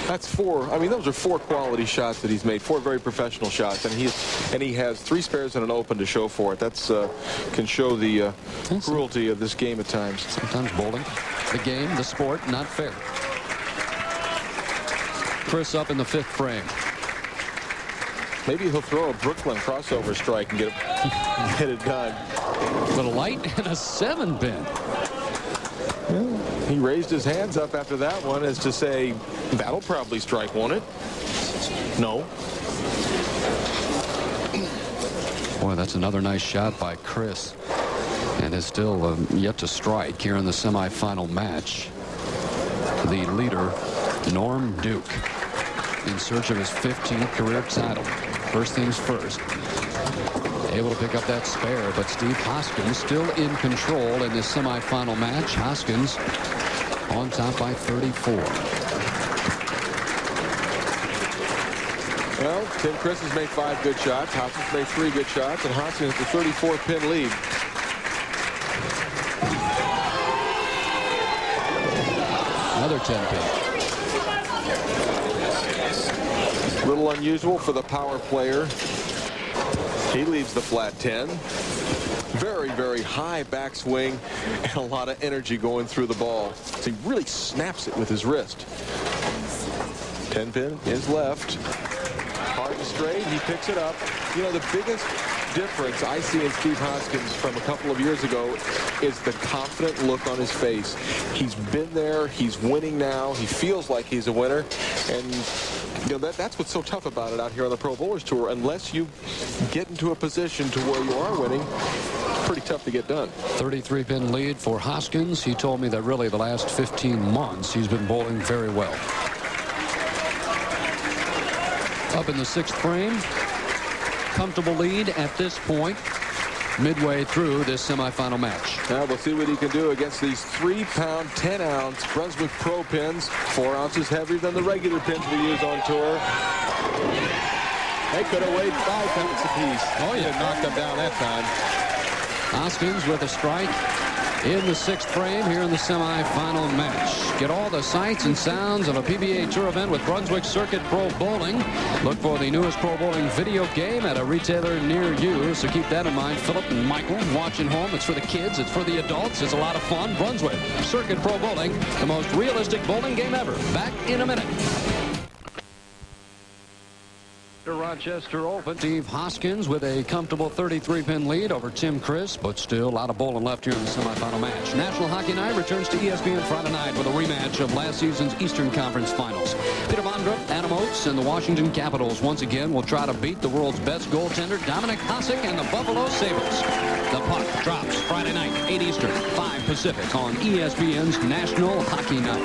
That's 4. I mean, those are 4 quality shots that he's made. 4 very professional shots, and he has 3 spares and an open to show for it. That's can show the cruelty of this game at times. Sometimes bowling, the game, the sport, not fair. Criss up in the 5th frame. Maybe he'll throw a Brooklyn crossover strike and get it. get it done. With a light and a 7-pin. He raised his hands up after that one as to say, that'll probably strike, won't it? No. Boy, that's another nice shot by Criss. And is still yet to strike here in the semifinal match. The leader, Norm Duke, in search of his 15th career title. First things first. Able to pick up that spare, but Steve Hoskins still in control in this semifinal match. Hoskins on top by 34. Well, Tim Criss has made 5 good shots. Hoskins made 3 good shots, and Hoskins has the 34-pin lead. Another 10-pin. A little unusual for the power player. He leaves the flat 10. Very, very high backswing and a lot of energy going through the ball. So he really snaps it with his wrist. 10-pin is left. Hard and straight. He picks it up. You know, the biggest difference I see in Steve Hoskins from a couple of years ago is the confident look on his face. He's been there. He's winning now. He feels like he's a winner. And you know, that's what's so tough about it out here on the Pro Bowlers Tour. Unless you get into a position to where you are winning, it's pretty tough to get done. 33-pin lead for Hoskins. He told me that really the last 15 months he's been bowling very well. Up in the 6th frame. Comfortable lead at this point, midway through this semifinal match. Now we'll see what he can do against these 3-pound, 10-ounce Brunswick Pro pins, 4 ounces heavier than the regular pins we use on tour. They could have weighed 5 pounds apiece. Oh, yeah. Knocked them down that time. Hoskins with a strike in the 6th frame here in the semifinal match. Get all the sights and sounds of a PBA Tour event with Brunswick Circuit Pro Bowling. Look for the newest pro bowling video game at a retailer near you. So keep that in mind. Philip and Michael watching home. It's for the kids. It's for the adults. It's a lot of fun. Brunswick Circuit Pro Bowling, the most realistic bowling game ever. Back in a minute. Rochester Open. Steve Hoskins with a comfortable 33-pin lead over Tim Criss, but still a lot of bowling left here in the semifinal match. National Hockey Night returns to ESPN Friday night with a rematch of last season's Eastern Conference Finals. Peter Bondrup, Adam Oates, and the Washington Capitals once again will try to beat the world's best goaltender, Dominic Hasek, and the Buffalo Sabres. The puck drops Friday night, 8 Eastern, 5 Pacific on ESPN's National Hockey Night.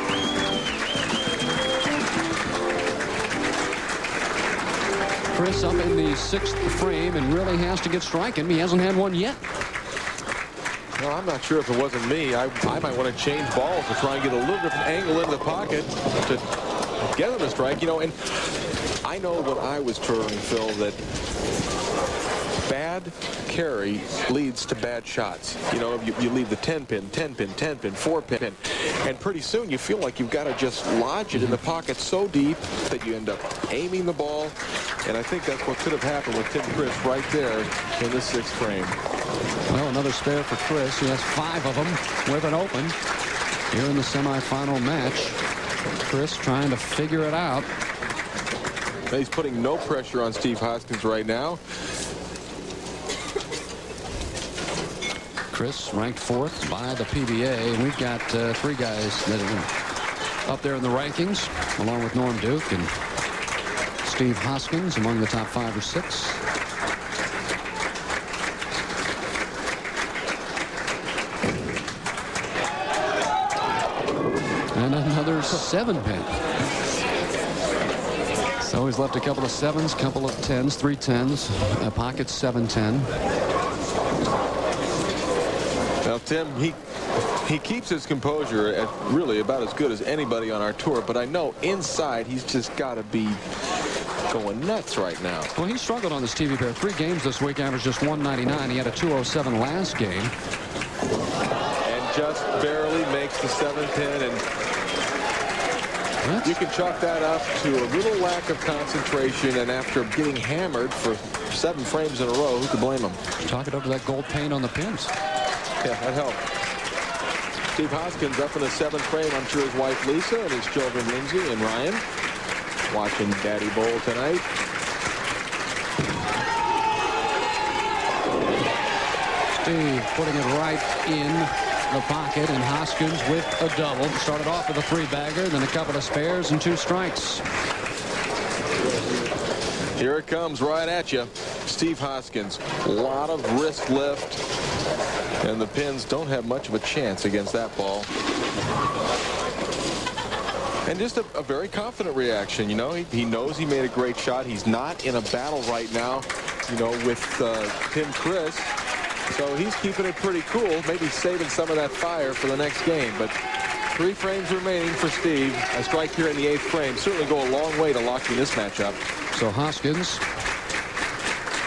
Criss up in the 6th frame and really has to get striking. He hasn't had one yet. Well, I'm not sure if it wasn't me. I might want to change balls to try and get a little different angle into the pocket to get him to strike. You know, and I know when I was touring, Phil, that bad carry leads to bad shots. You know, you leave the 10-pin, 10-pin, 10-pin, 4-pin, and pretty soon you feel like you've got to just lodge it in the pocket so deep that you end up aiming the ball. And I think that's what could have happened with Tim Criss right there in the 6th frame. Well, another spare for Criss. He has 5 of them with an open here in the semifinal match. Criss trying to figure it out. He's putting no pressure on Steve Hoskins right now. Criss ranked 4th by the PBA. We've got 3 guys that are up there in the rankings, along with Norm Duke and Steve Hoskins among the top 5 or 6. And another 7-pin. So he's left a couple of 7s, couple of 10s, 3 10s, a pocket 7-10. Now, Tim, he keeps his composure at really about as good as anybody on our tour, but I know inside he's just got to be going nuts right now. Well, he struggled on this TV pair. 3 games this week, averaged just 199. He had a 207 last game. And just barely makes the 7-pin, and you can chalk that up to a little lack of concentration, and after getting hammered for 7 frames in a row, who could blame him? Chalk it up to that gold paint on the pins. Yeah, that helped. Steve Hoskins up in the 7th frame. I'm sure his wife Lisa and his children Lindsay and Ryan watching Daddy Bowl tonight. Steve putting it right in the pocket, and Hoskins with a double. Started off with a 3-bagger, then a couple of spares and 2 strikes. Here it comes right at you. Steve Hoskins, a lot of wrist lift, and the pins don't have much of a chance against that ball. And just a very confident reaction. You know, he knows he made a great shot. He's not in a battle right now, you know, with Tim Criss. So he's keeping it pretty cool, maybe saving some of that fire for the next game. But 3 frames remaining for Steve. A strike here in the 8th frame certainly go a long way to locking this match up. So Hoskins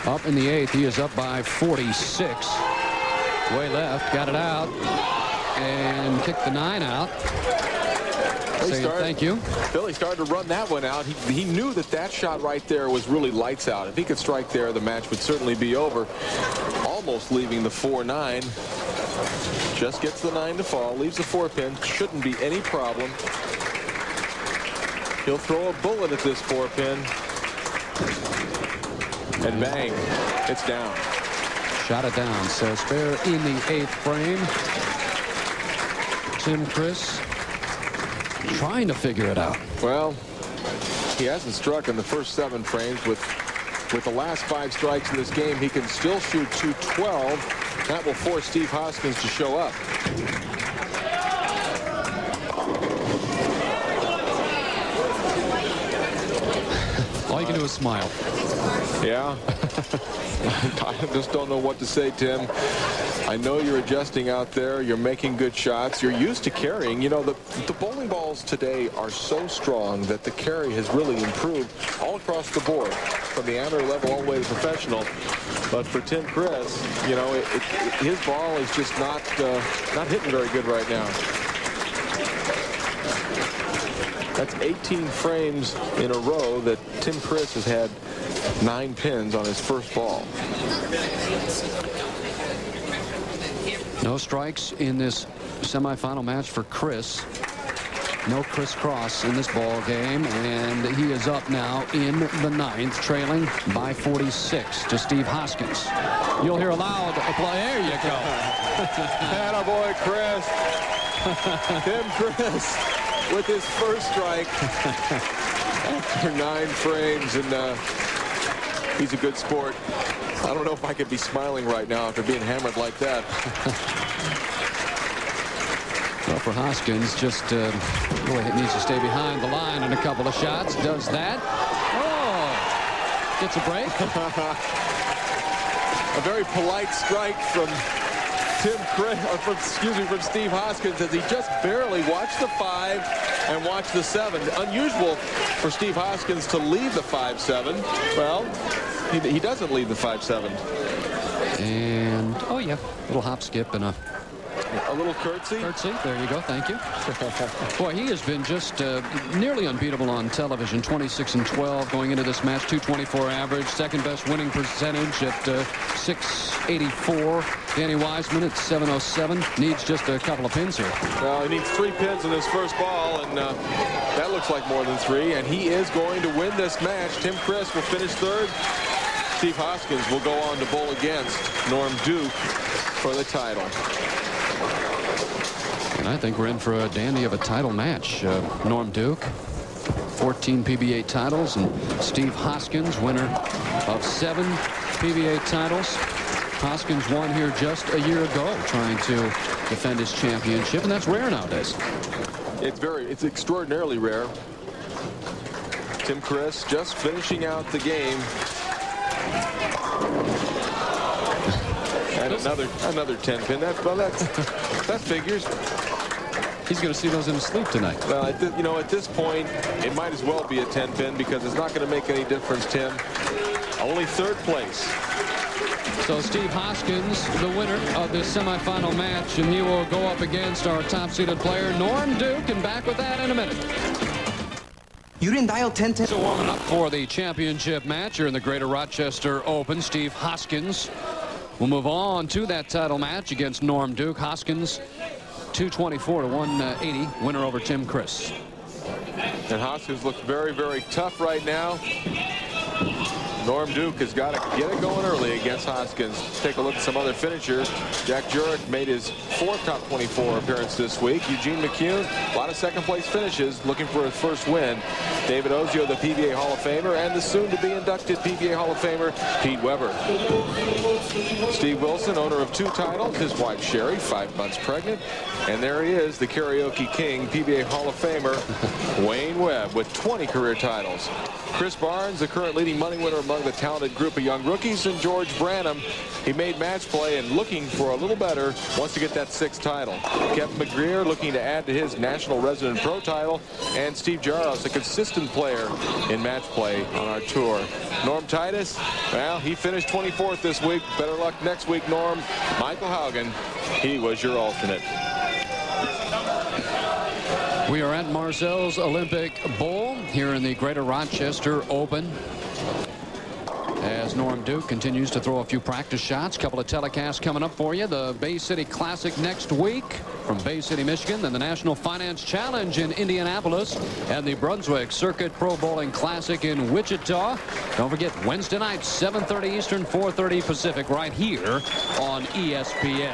up in the 8th. He is up by 46. Way left, got it out, and kicked the 9 out. Thank you. Billy started to run that one out. He knew that shot right there was really lights out. If he could strike there, the match would certainly be over. Almost leaving the 4-9. Just gets the 9 to fall. Leaves the 4-pin. Shouldn't be any problem. He'll throw a bullet at this 4-pin. And bang, it's down. Shot it down. So spare in the 8th frame. Tim Criss trying to figure it out. Well, he hasn't struck in the first 7 frames. With the last 5 strikes in this game, he can still shoot 212. That will force Steve Hoskins to show up. All you can do is smile. Yeah. I just don't know what to say, Tim. I know you're adjusting out there. You're making good shots. You're used to carrying. You know, the bowling balls today are so strong that the carry has really improved all across the board, from the amateur level all the way to professional. But for Tim Criss, you know, his ball is just not hitting very good right now. That's 18 frames in a row that Tim Criss has had 9 pins on his first ball. No strikes in this semifinal match for Criss. No crisscross in this ball game, and he is up now in the 9th, trailing by 46 to Steve Hoskins. You'll hear a loud applause. There you go. Attaboy, Criss. Tim Criss with his first strike after 9 frames, and he's a good sport. I don't know if I could be smiling right now after being hammered like that. Well, for Hoskins, just boy, it needs to stay behind the line in a couple of shots. Does that. Oh, gets a break. A very polite strike from Tim Criss, from Steve Hoskins, as he just barely watched the 5 and watched the 7. Unusual for Steve Hoskins to leave the 5-7. Well, he doesn't leave the 5-7. And, oh yeah, a little hop, skip, and a little curtsy. Curtsy, there you go, thank you. Boy, he has been just nearly unbeatable on television. 26-12 going into this match, 224 average, second best winning percentage at 684. Danny Wiseman at 707. Needs just a couple of pins here. Well, he needs 3 pins in his first ball, and that looks like more than 3, and he is going to win this match. Tim Criss will finish 3rd. Steve Hoskins will go on to bowl against Norm Duke for the title. And I think we're in for a dandy of a title match. Norm Duke, 14 PBA titles, and Steve Hoskins, winner of 7 PBA titles. Hoskins won here just a year ago, trying to defend his championship, and that's rare nowadays. It's extraordinarily rare. Tim Criss just finishing out the game. And another 10 pin. That figures. He's going to see those in his sleep tonight. Well, at this point, it might as well be a 10 pin because it's not going to make any difference, Tim. Only 3rd place. So Steve Hoskins, the winner of this semifinal match, and he will go up against our top-seeded player, Norm Duke, and back with that in a minute. You didn't dial 1010. So warming up for the championship match here in the Greater Rochester Open. Steve Hoskins will move on to that title match against Norm Duke. Hoskins, 224 to 180, winner over Tim Criss. And Hoskins looks very, very tough right now. Norm Duke has got to get it going early against Hoskins. Take a look at some other finishers. Jack Jurek made his 4th top 24 appearance this week. Eugene McCune, a lot of second-place finishes, looking for his first win. David Ozio, the PBA Hall of Famer, and the soon-to-be inducted PBA Hall of Famer, Pete Weber. Steve Wilson, owner of 2 titles. His wife, Sherry, 5 months pregnant. And there he is, the karaoke king, PBA Hall of Famer, Wayne Webb, with 20 career titles. Chris Barnes, the current leading money winner among the talented group of young rookies, and George Branham. He made match play and looking for a little better, wants to get that 6th title. Kevin McGreer looking to add to his national resident pro title, and Steve Jaros, a consistent player in match play on our tour. Norm Titus, well, he finished 24th this week. Better luck next week, Norm. Michael Haugen, he was your alternate. We are at Marcel's Olympic Bowl here in the Greater Rochester Open, as Norm Duke continues to throw a few practice shots. Couple of telecasts coming up for you. The Bay City Classic next week from Bay City, Michigan. Then the National Finance Challenge in Indianapolis, and the Brunswick Circuit Pro Bowling Classic in Wichita. Don't forget, Wednesday night, 7:30 Eastern, 4:30 Pacific, right here on ESPN.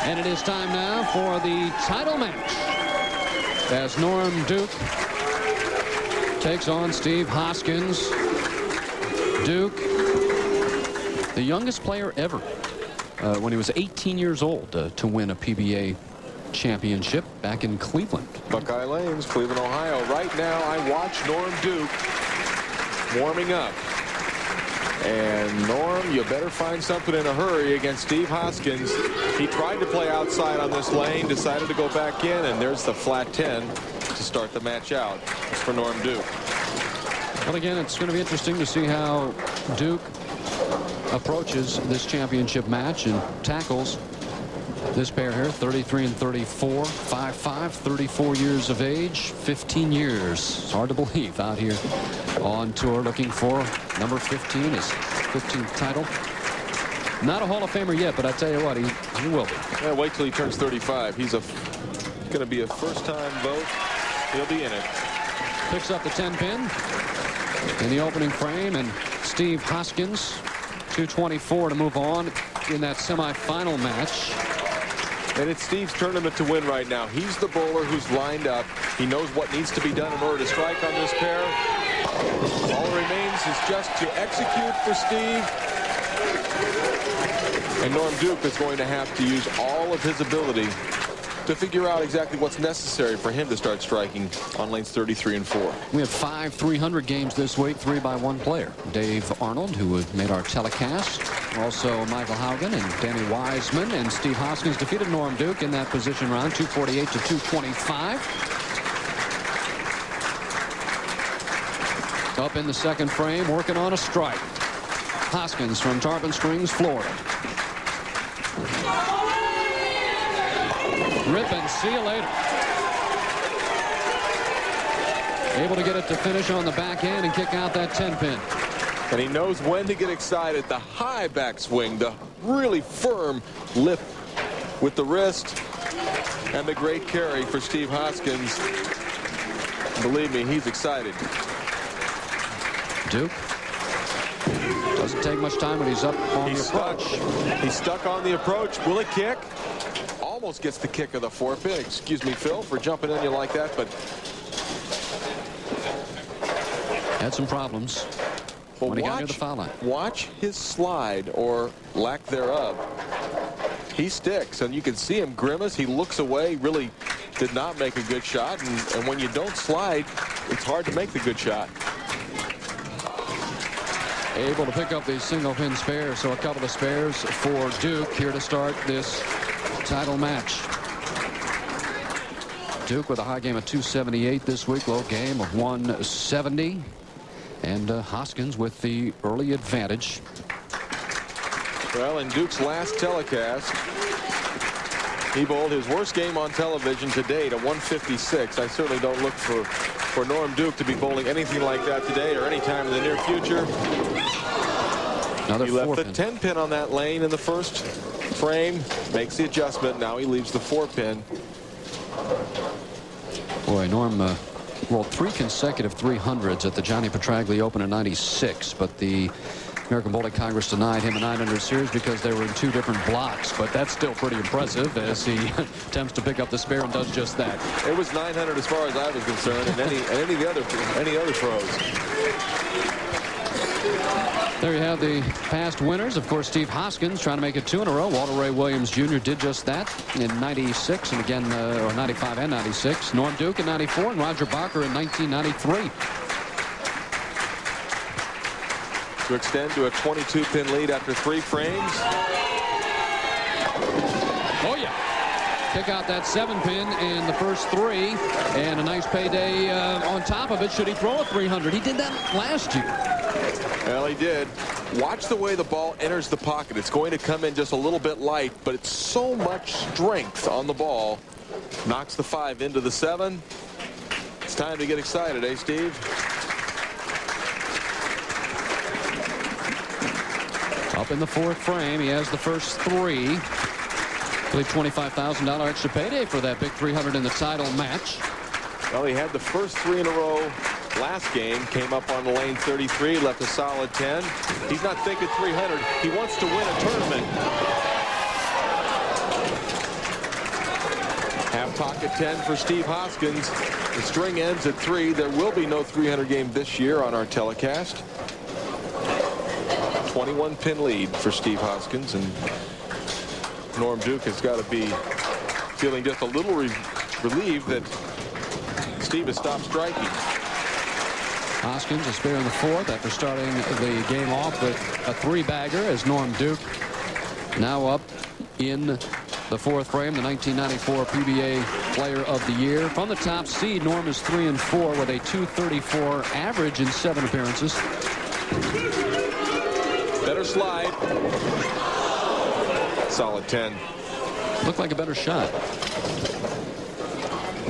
And it is time now for the title match, as Norm Duke takes on Steve Hoskins. Duke, the youngest player ever, when he was 18 years old, to win a PBA championship back in Cleveland. Buckeye Lanes, Cleveland, Ohio. Right now, I watch Norm Duke warming up. And Norm, you better find something in a hurry against Steve Hoskins. He tried to play outside on this lane, decided to go back in, and there's the flat 10 to start the match out for Norm Duke. Well, again, it's going to be interesting to see how Duke approaches this championship match and tackles this pair here, 33 and 34, 5'5", 34 years of age, 15 years. It's hard to believe, out here on tour looking for number 15, his 15th title. Not a Hall of Famer yet, but I tell you what, he will be. Yeah, wait till he turns 35. He's going to be a first-time vote. He'll be in it. Picks up the 10-pin in the opening frame, and Steve Hoskins, 224 to move on in that semifinal match. And it's Steve's tournament to win right now. He's the bowler who's lined up. He knows what needs to be done in order to strike on this pair. All that remains is just to execute for Steve. And Norm Duke is going to have to use all of his ability to figure out exactly what's necessary for him to start striking on lanes 33 and 4. We have 5 300 games this week, 3 by 1 player. Dave Arnold, who made our telecast. Also Michael Haugen and Danny Wiseman, and Steve Hoskins defeated Norm Duke in that position round, 248 to 225. Up in the second frame, working on a strike. Hoskins from Tarpon Springs, Florida. Rip and see you later. Able to get it to finish on the back end and kick out that 10-pin. And he knows when to get excited. The high backswing, the really firm lift with the wrist, and the great carry for Steve Hoskins. Believe me, he's excited. Duke doesn't take much time when he's up on the approach. He's stuck on the approach. Will it kick? Almost gets the kick of the 4-pin. Excuse me, Phil, for jumping in you like that, but had some problems when he got near the foul line. Watch his slide, or lack thereof. He sticks, and you can see him grimace. He looks away, really did not make a good shot, and when you don't slide, it's hard to make the good shot. Able to pick up the single pin spare, so a couple of spares for Duke here to start this title match. Duke with a high game of 278 this week, low game of 170, and Hoskins with the early advantage. Well, in Duke's last telecast, he bowled his worst game on television to date, a 156. I certainly don't look for Norm Duke to be bowling anything like that today or any time in the near future. Another he left the 4-pin. 10-pin on that lane in the first frame, makes the adjustment. Now he leaves the 4-pin. Boy, Norm well, 3 consecutive 300s at the Johnny Petraglia Open in '96, but the American Bowling Congress denied him a 900 series because they were in 2 different blocks. But that's still pretty impressive as he attempts to pick up the spare and does just that. It was 900 as far as I was concerned, and any other pros. There you have the past winners. Of course, Steve Hoskins trying to make it 2 in a row. Walter Ray Williams Jr. did just that in '96 and again, or '95 and '96. Norm Duke in '94 and Roger Barker in 1993. To extend to a 22-pin lead after 3 frames. Oh, yeah. Pick out that 7-pin in the first 3, and a nice payday on top of it should he throw a 300. He did that last year. Well, he did. Watch the way the ball enters the pocket. It's going to come in just a little bit light, but it's so much strength on the ball. Knocks the 5 into the 7. It's time to get excited, eh, Steve? Up in the 4th frame, he has the first 3. I believe $25,000 extra payday for that big 300 in the title match. Well, he had the first 3 in a row last game. Came up on the lane 33, left a solid 10. He's not thinking 300. He wants to win a tournament. Half pocket 10 for Steve Hoskins. The string ends at 3. There will be no 300 game this year on our telecast. 21-pin lead for Steve Hoskins, and Norm Duke has got to be feeling just a little relieved that Steve has stopped striking. Hoskins a spare in the 4th after starting the game off with a 3-bagger as Norm Duke now up in the 4th frame, the 1994 PBA Player of the Year. From the top seed, Norm is 3-4 with a .234 average in 7 appearances. Better slide. Solid 10. Looked like a better shot.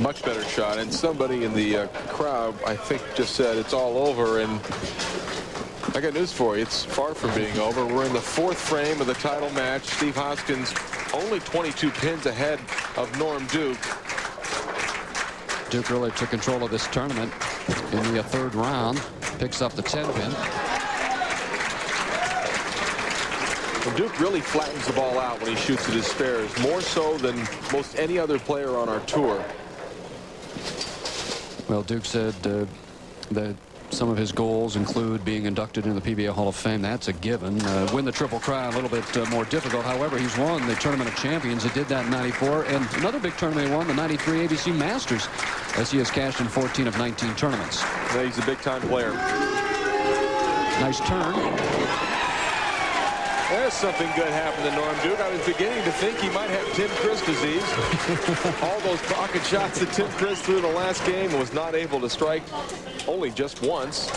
Much better shot. And somebody in the crowd, I think, just said it's all over. And I got news for you. It's far from being over. We're in the 4th frame of the title match. Steve Hoskins only 22 pins ahead of Norm Duke. Duke really took control of this tournament in the 3rd round. Picks up the 10-pin. Duke really flattens the ball out when he shoots at his spares, more so than most any other player on our tour. Well, Duke said that some of his goals include being inducted into the PBA Hall of Fame. That's a given. Win the Triple Crown, a little bit more difficult. However, he's won the Tournament of Champions. He did that in '94. And another big tournament he won, the '93 ABC Masters, as he has cashed in 14 of 19 tournaments. Yeah, he's a big-time player. Nice turn. There's something good happened to Norm Duke. I was beginning to think he might have Tim Criss disease. All those pocket shots that Tim Criss threw in the last game was not able to strike only just once.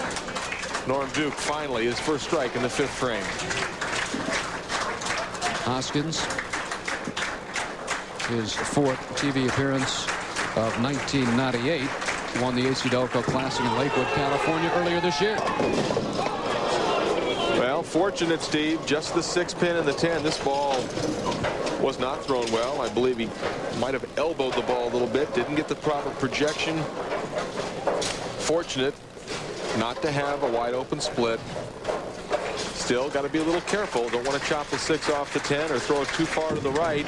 Norm Duke finally his first strike in the 5th frame. Hoskins, his 4th TV appearance of 1998, won the AC Delco Classic in Lakewood, California earlier this year. Well, fortunate, Steve. Just the 6-pin and the 10. This ball was not thrown well. I believe he might have elbowed the ball a little bit. Didn't get the proper projection. Fortunate not to have a wide open split. Still got to be a little careful. Don't want to chop the 6 off the 10 or throw it too far to the right.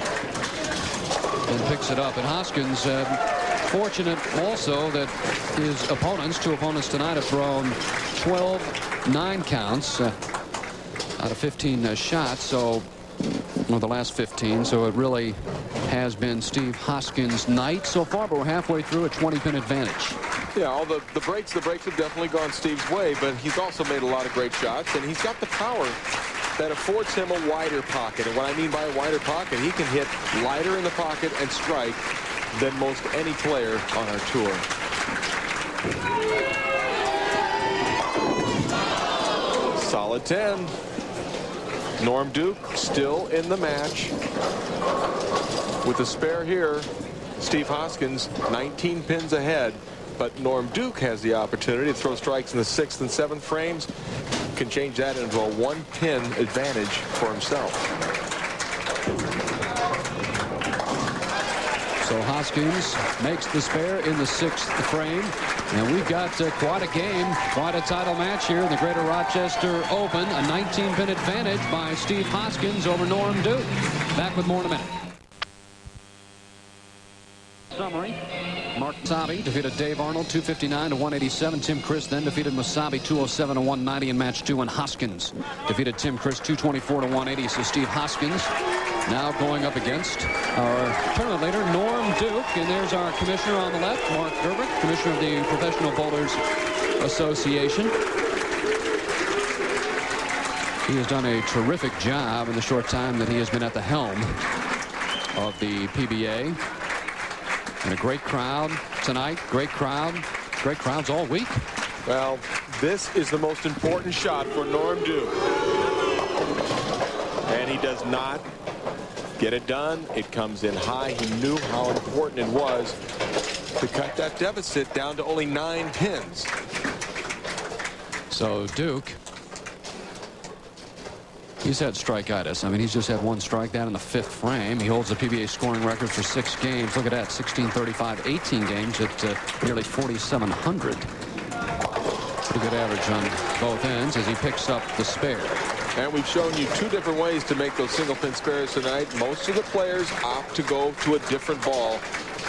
And picks it up. And Hoskins, fortunate also that his opponents, 2 opponents tonight, have thrown 12 9-counts out of 15 shots, so the last 15. So it really has been Steve Hoskins' night so far, but we're halfway through a 20-pin advantage. Yeah, all the breaks have definitely gone Steve's way, but he's also made a lot of great shots, and he's got the power that affords him a wider pocket. And what I mean by a wider pocket, he can hit lighter in the pocket and strike than most any player on our tour. Solid 10. Norm Duke still in the match. With the spare here, Steve Hoskins 19 pins ahead, but Norm Duke has the opportunity to throw strikes in the 6th and 7th frames. Can change that into a 1-pin advantage for himself. So Hoskins makes the spare in the 6th frame. And we've got quite a game, quite a title match here in the Greater Rochester Open. A 19-pin advantage by Steve Hoskins over Norm Duke. Back with more in a minute. Summary. Mark Mosayebi defeated Dave Arnold 259 to 187. Tim Criss then defeated Mosayebi 207 to 190 in match 2. And Hoskins defeated Tim Criss 224 to 180. So Steve Hoskins now going up against our tournament leader Norm Duke. And there's our commissioner on the left, Mark Gilbert, commissioner of the Professional Bowlers Association. He has done a terrific job in the short time that he has been at the helm of the PBA. And a great crowd tonight. Great crowd. Great crowds all week. Well, this is the most important shot for Norm Duke. And he does not get it done. It comes in high. He knew how important it was to cut that deficit down to only 9 pins. So Duke, he's had strikeitis. I mean, he's just had one strikeout in the 5th frame. He holds the PBA scoring record for 6 games. Look at that, 1635, 18 games at nearly 4,700. Pretty good average on both ends as he picks up the spare. And we've shown you 2 different ways to make those single pin spares tonight. Most of the players opt to go to a different ball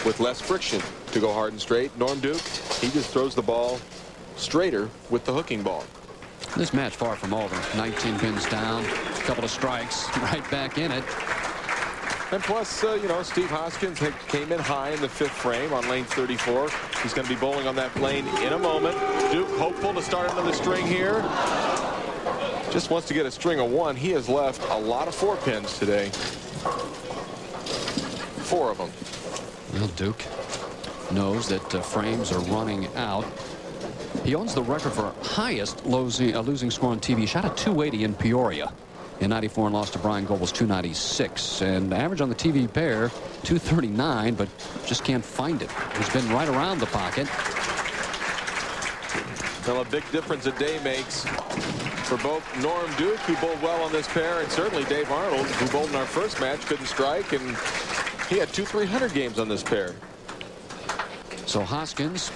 with less friction to go hard and straight. Norm Duke, he just throws the ball straighter with the hooking ball. This match far from over. 19 pins down, a couple of strikes, right back in it. And plus, you know, Steve Hoskins came in high in the 5th frame on lane 34. He's going to be bowling on that lane in a moment. Duke hopeful to start another string here. Just wants to get a string of 1. He has left a lot of 4 pins today. 4 of them. Well, Duke knows that frames are running out. He owns the record for highest losing score on TV. Shot at 280 in Peoria in '94 and lost to Brian Goebel's 296. And the average on the TV pair 239, but just can't find it. He's been right around the pocket. Well, a big difference a day makes for both Norm Duke, who bowled well on this pair, and certainly Dave Arnold, who bowled in our first match, couldn't strike, and he had 2 300 games on this pair. So Hoskins,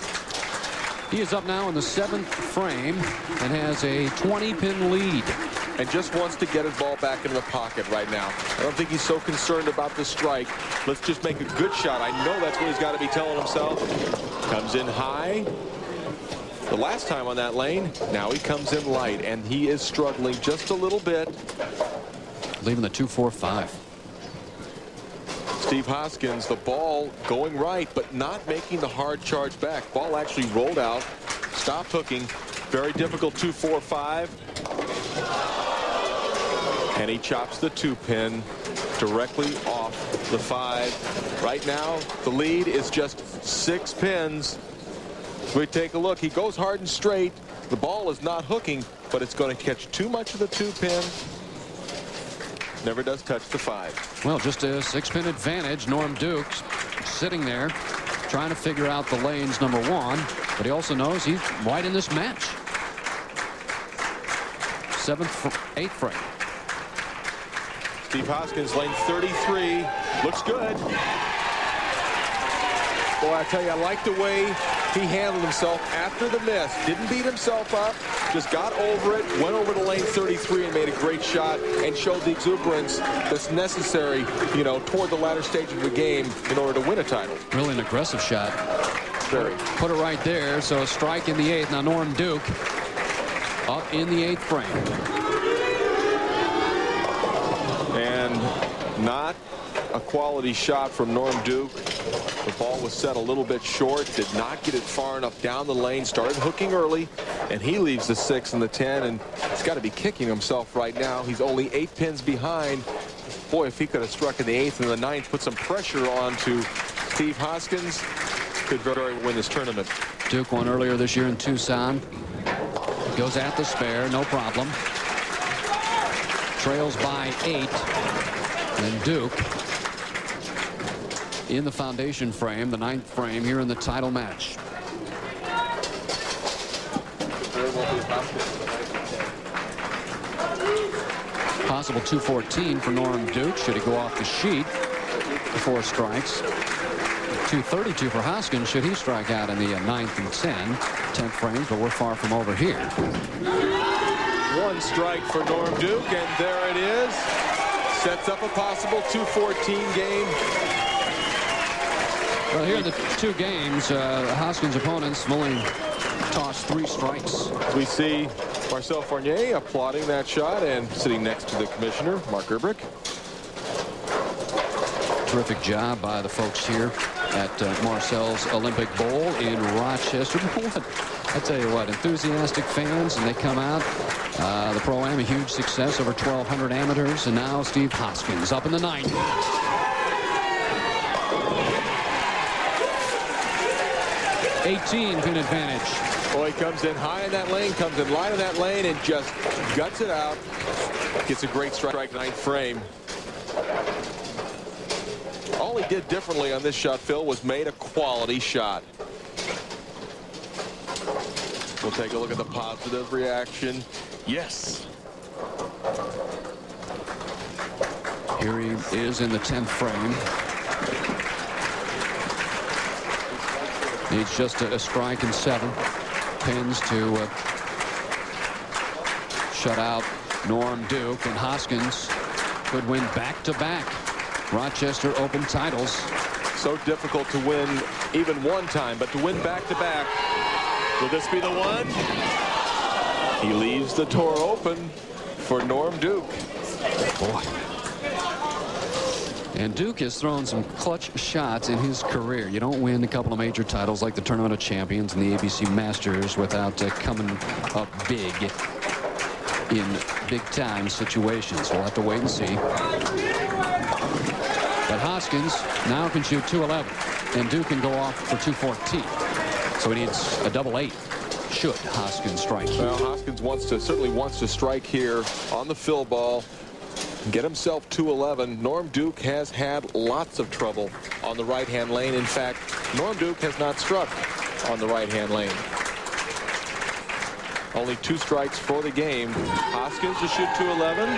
he is up now in the 7th frame and has a 20-pin lead. And just wants to get his ball back in the pocket right now. I don't think he's so concerned about the strike. Let's just make a good shot. I know that's what he's got to be telling himself. Comes in high. The last time on that lane, now he comes in light, and he is struggling just a little bit. Leaving the 2-4-5. Steve Hoskins, the ball going right, but not making the hard charge back. Ball actually rolled out, stopped hooking. Very difficult 2-4-5. And he chops the 2-pin directly off the 5. Right now, the lead is just 6 pins. We take a look. He goes hard and straight. The ball is not hooking, but it's going to catch too much of the 2-pin. Never does touch the 5. Well, just a 6-pin advantage. Norm Duke sitting there trying to figure out the lanes number 1, but he also knows he's right in this match. 8th frame. Steve Hoskins, lane 33, looks good. Boy, I tell you, I like the way he handled himself after the miss. Didn't beat himself up, just got over it, went over to lane 33 and made a great shot and showed the exuberance that's necessary, you know, toward the latter stage of the game in order to win a title. Really an aggressive shot. Very. Put it right there, so a strike in the 8th. Now Norm Duke up in the 8th frame. And not a quality shot from Norm Duke. The ball was set a little bit short, did not get it far enough down the lane, started hooking early, and he leaves the 6 and the 10, and he's got to be kicking himself right now. He's only 8 pins behind. Boy, if he could have struck in the 8th and the 9th, put some pressure on to Steve Hoskins, could very win this tournament. Duke won earlier this year in Tucson. Goes at the spare, no problem. Trails by 8. And Duke in the foundation frame, the 9th frame here in the title match. Possible 214 for Norm Duke should he go off the sheet. 4 strikes. 232 for Hoskins should he strike out in the 9th and 10th frames, but we're far from over here. One strike for Norm Duke, and there it is. Sets up a possible 214 game. Well, here are the two games. Hoskins' opponents only tossed 3 strikes. We see Marcel Fournier applauding that shot and sitting next to the commissioner, Mark Gilbert. Terrific job by the folks here at Marcel's Olympic Bowl in Rochester. I tell you what, enthusiastic fans, and they come out. The Pro-Am, a huge success, over 1,200 amateurs, and now Steve Hoskins up in the 9th. '18 pin advantage. Boy, comes in high in that lane, comes in line in that lane, and just guts it out. Gets a great strike, 9th frame. All he did differently on this shot, Phil, was made a quality shot. We'll take a look at the positive reaction. Yes. Here he is in the 10th frame. Needs just a strike and 7 pins to shut out Norm Duke, and Hoskins could win back-to-back Rochester Open titles. So difficult to win even one time, but to win back-to-back. Will this be the one? He leaves the tour open for Norm Duke. Boy. And Duke has thrown some clutch shots in his career. You don't win a couple of major titles like the Tournament of Champions and the ABC Masters without coming up big in big-time situations. We'll have to wait and see. But Hoskins now can shoot 211, and Duke can go off for 214. So he needs a double 8. Should Hoskins strike here? Well, Hoskins certainly wants to strike here on the fill ball, get himself 211. Norm Duke has had lots of trouble on the right-hand lane. In fact, Norm Duke has not struck on the right-hand lane. Only 2 strikes for the game. Hoskins to shoot 211.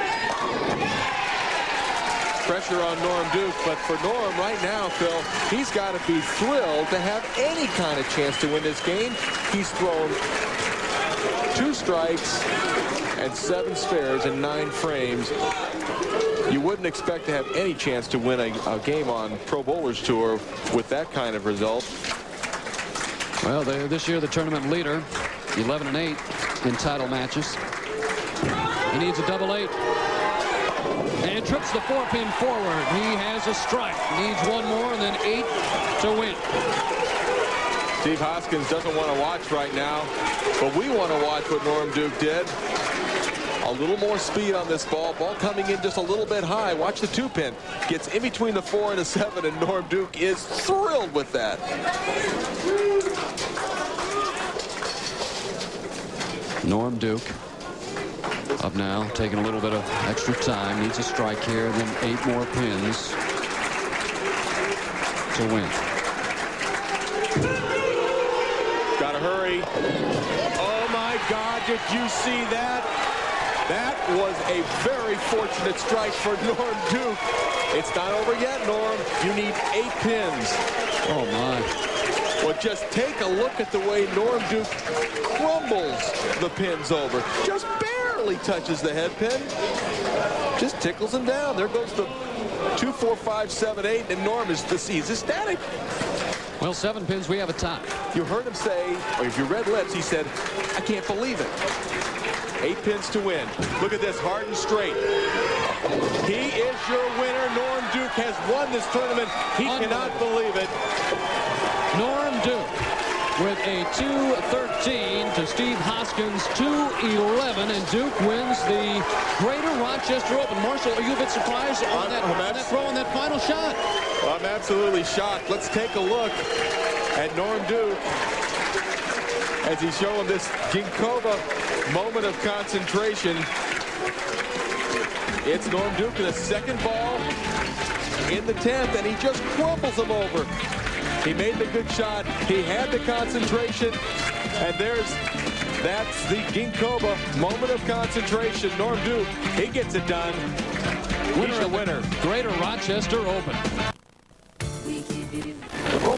Pressure on Norm Duke, but for Norm right now, Phil, he's got to be thrilled to have any kind of chance to win this game. He's thrown 2 strikes and 7 spares in 9 frames. You wouldn't expect to have any chance to win a game on Pro Bowlers Tour with that kind of result. Well, this year the tournament leader, 11-8 in title matches. He needs a double 8. And trips the 4-pin forward. He has a strike. Needs 1 more and then 8 to win. Steve Hoskins doesn't want to watch right now, but we want to watch what Norm Duke did. A little more speed on this ball. Ball coming in just a little bit high. Watch the 2-pin. Gets in between the 4 and the 7, and Norm Duke is thrilled with that. Norm Duke up now, taking a little bit of extra time. Needs a strike here, and then 8 more pins to win. Gotta hurry. Oh my God, did you see that? That was a very fortunate strike for Norm Duke. It's not over yet, Norm. You need 8 pins. Oh my. Well, just take a look at the way Norm Duke crumbles the pins over. Just barely touches the head pin. Just tickles him down. There goes the 2, 4, 5, 7, 8, and Norm is ecstatic. Well, 7 pins, we have a tie. You heard him say, or if you read lips, he said, I can't believe it. 8 pins to win. Look at this, hard and straight. He is your winner. Norm Duke has won this tournament. He cannot believe it. Norm Duke with a 2-13 to Steve Hoskins 2-11, and Duke wins the Greater Rochester Open. Marshall, are you a bit surprised on that throw on that final shot? I'm absolutely shocked. Let's take a look at Norm Duke as he's showing this Ginkova moment of concentration. It's Norm Duke in the second ball in the 10th, and he just crumbles him over. He made the good shot. He had the concentration, and that's the Ginkova moment of concentration. Norm Duke, he gets it done. He's your winner. Greater Rochester Open.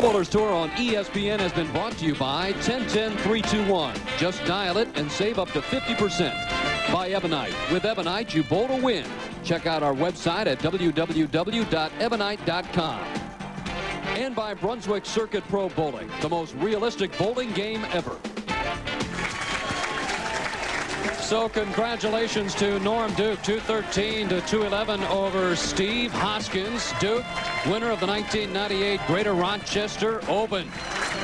Bowlers Tour on ESPN has been brought to you by 10-10-3-2-1. Just dial it and save up to 50%. By Ebonite. With Ebonite, you bowl to win. Check out our website at www.ebonite.com. And by Brunswick Circuit Pro Bowling, the most realistic bowling game ever. So congratulations to Norm Duke, 213-211 over Steve Hoskins. Duke, winner of the 1998 Greater Rochester Open.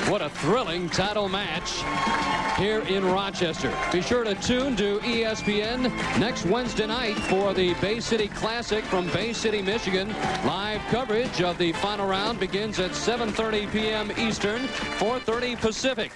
What a thrilling title match here in Rochester. Be sure to tune to ESPN next Wednesday night for the Bay City Classic from Bay City, Michigan. Live coverage of the final round begins at 7:30 p.m. Eastern, 4:30 Pacific.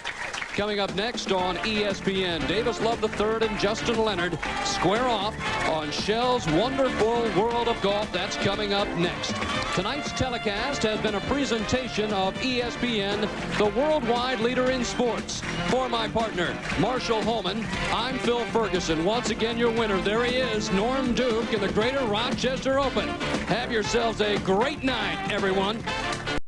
Coming up next on ESPN, Davis Love III and Justin Leonard square off on Shell's Wonderful World of Golf. That's coming up next. Tonight's telecast has been a presentation of ESPN, the worldwide leader in sports. For my partner, Marshall Holman, I'm Phil Ferguson. Once again, your winner. There he is, Norm Duke in the Greater Rochester Open. Have yourselves a great night, everyone.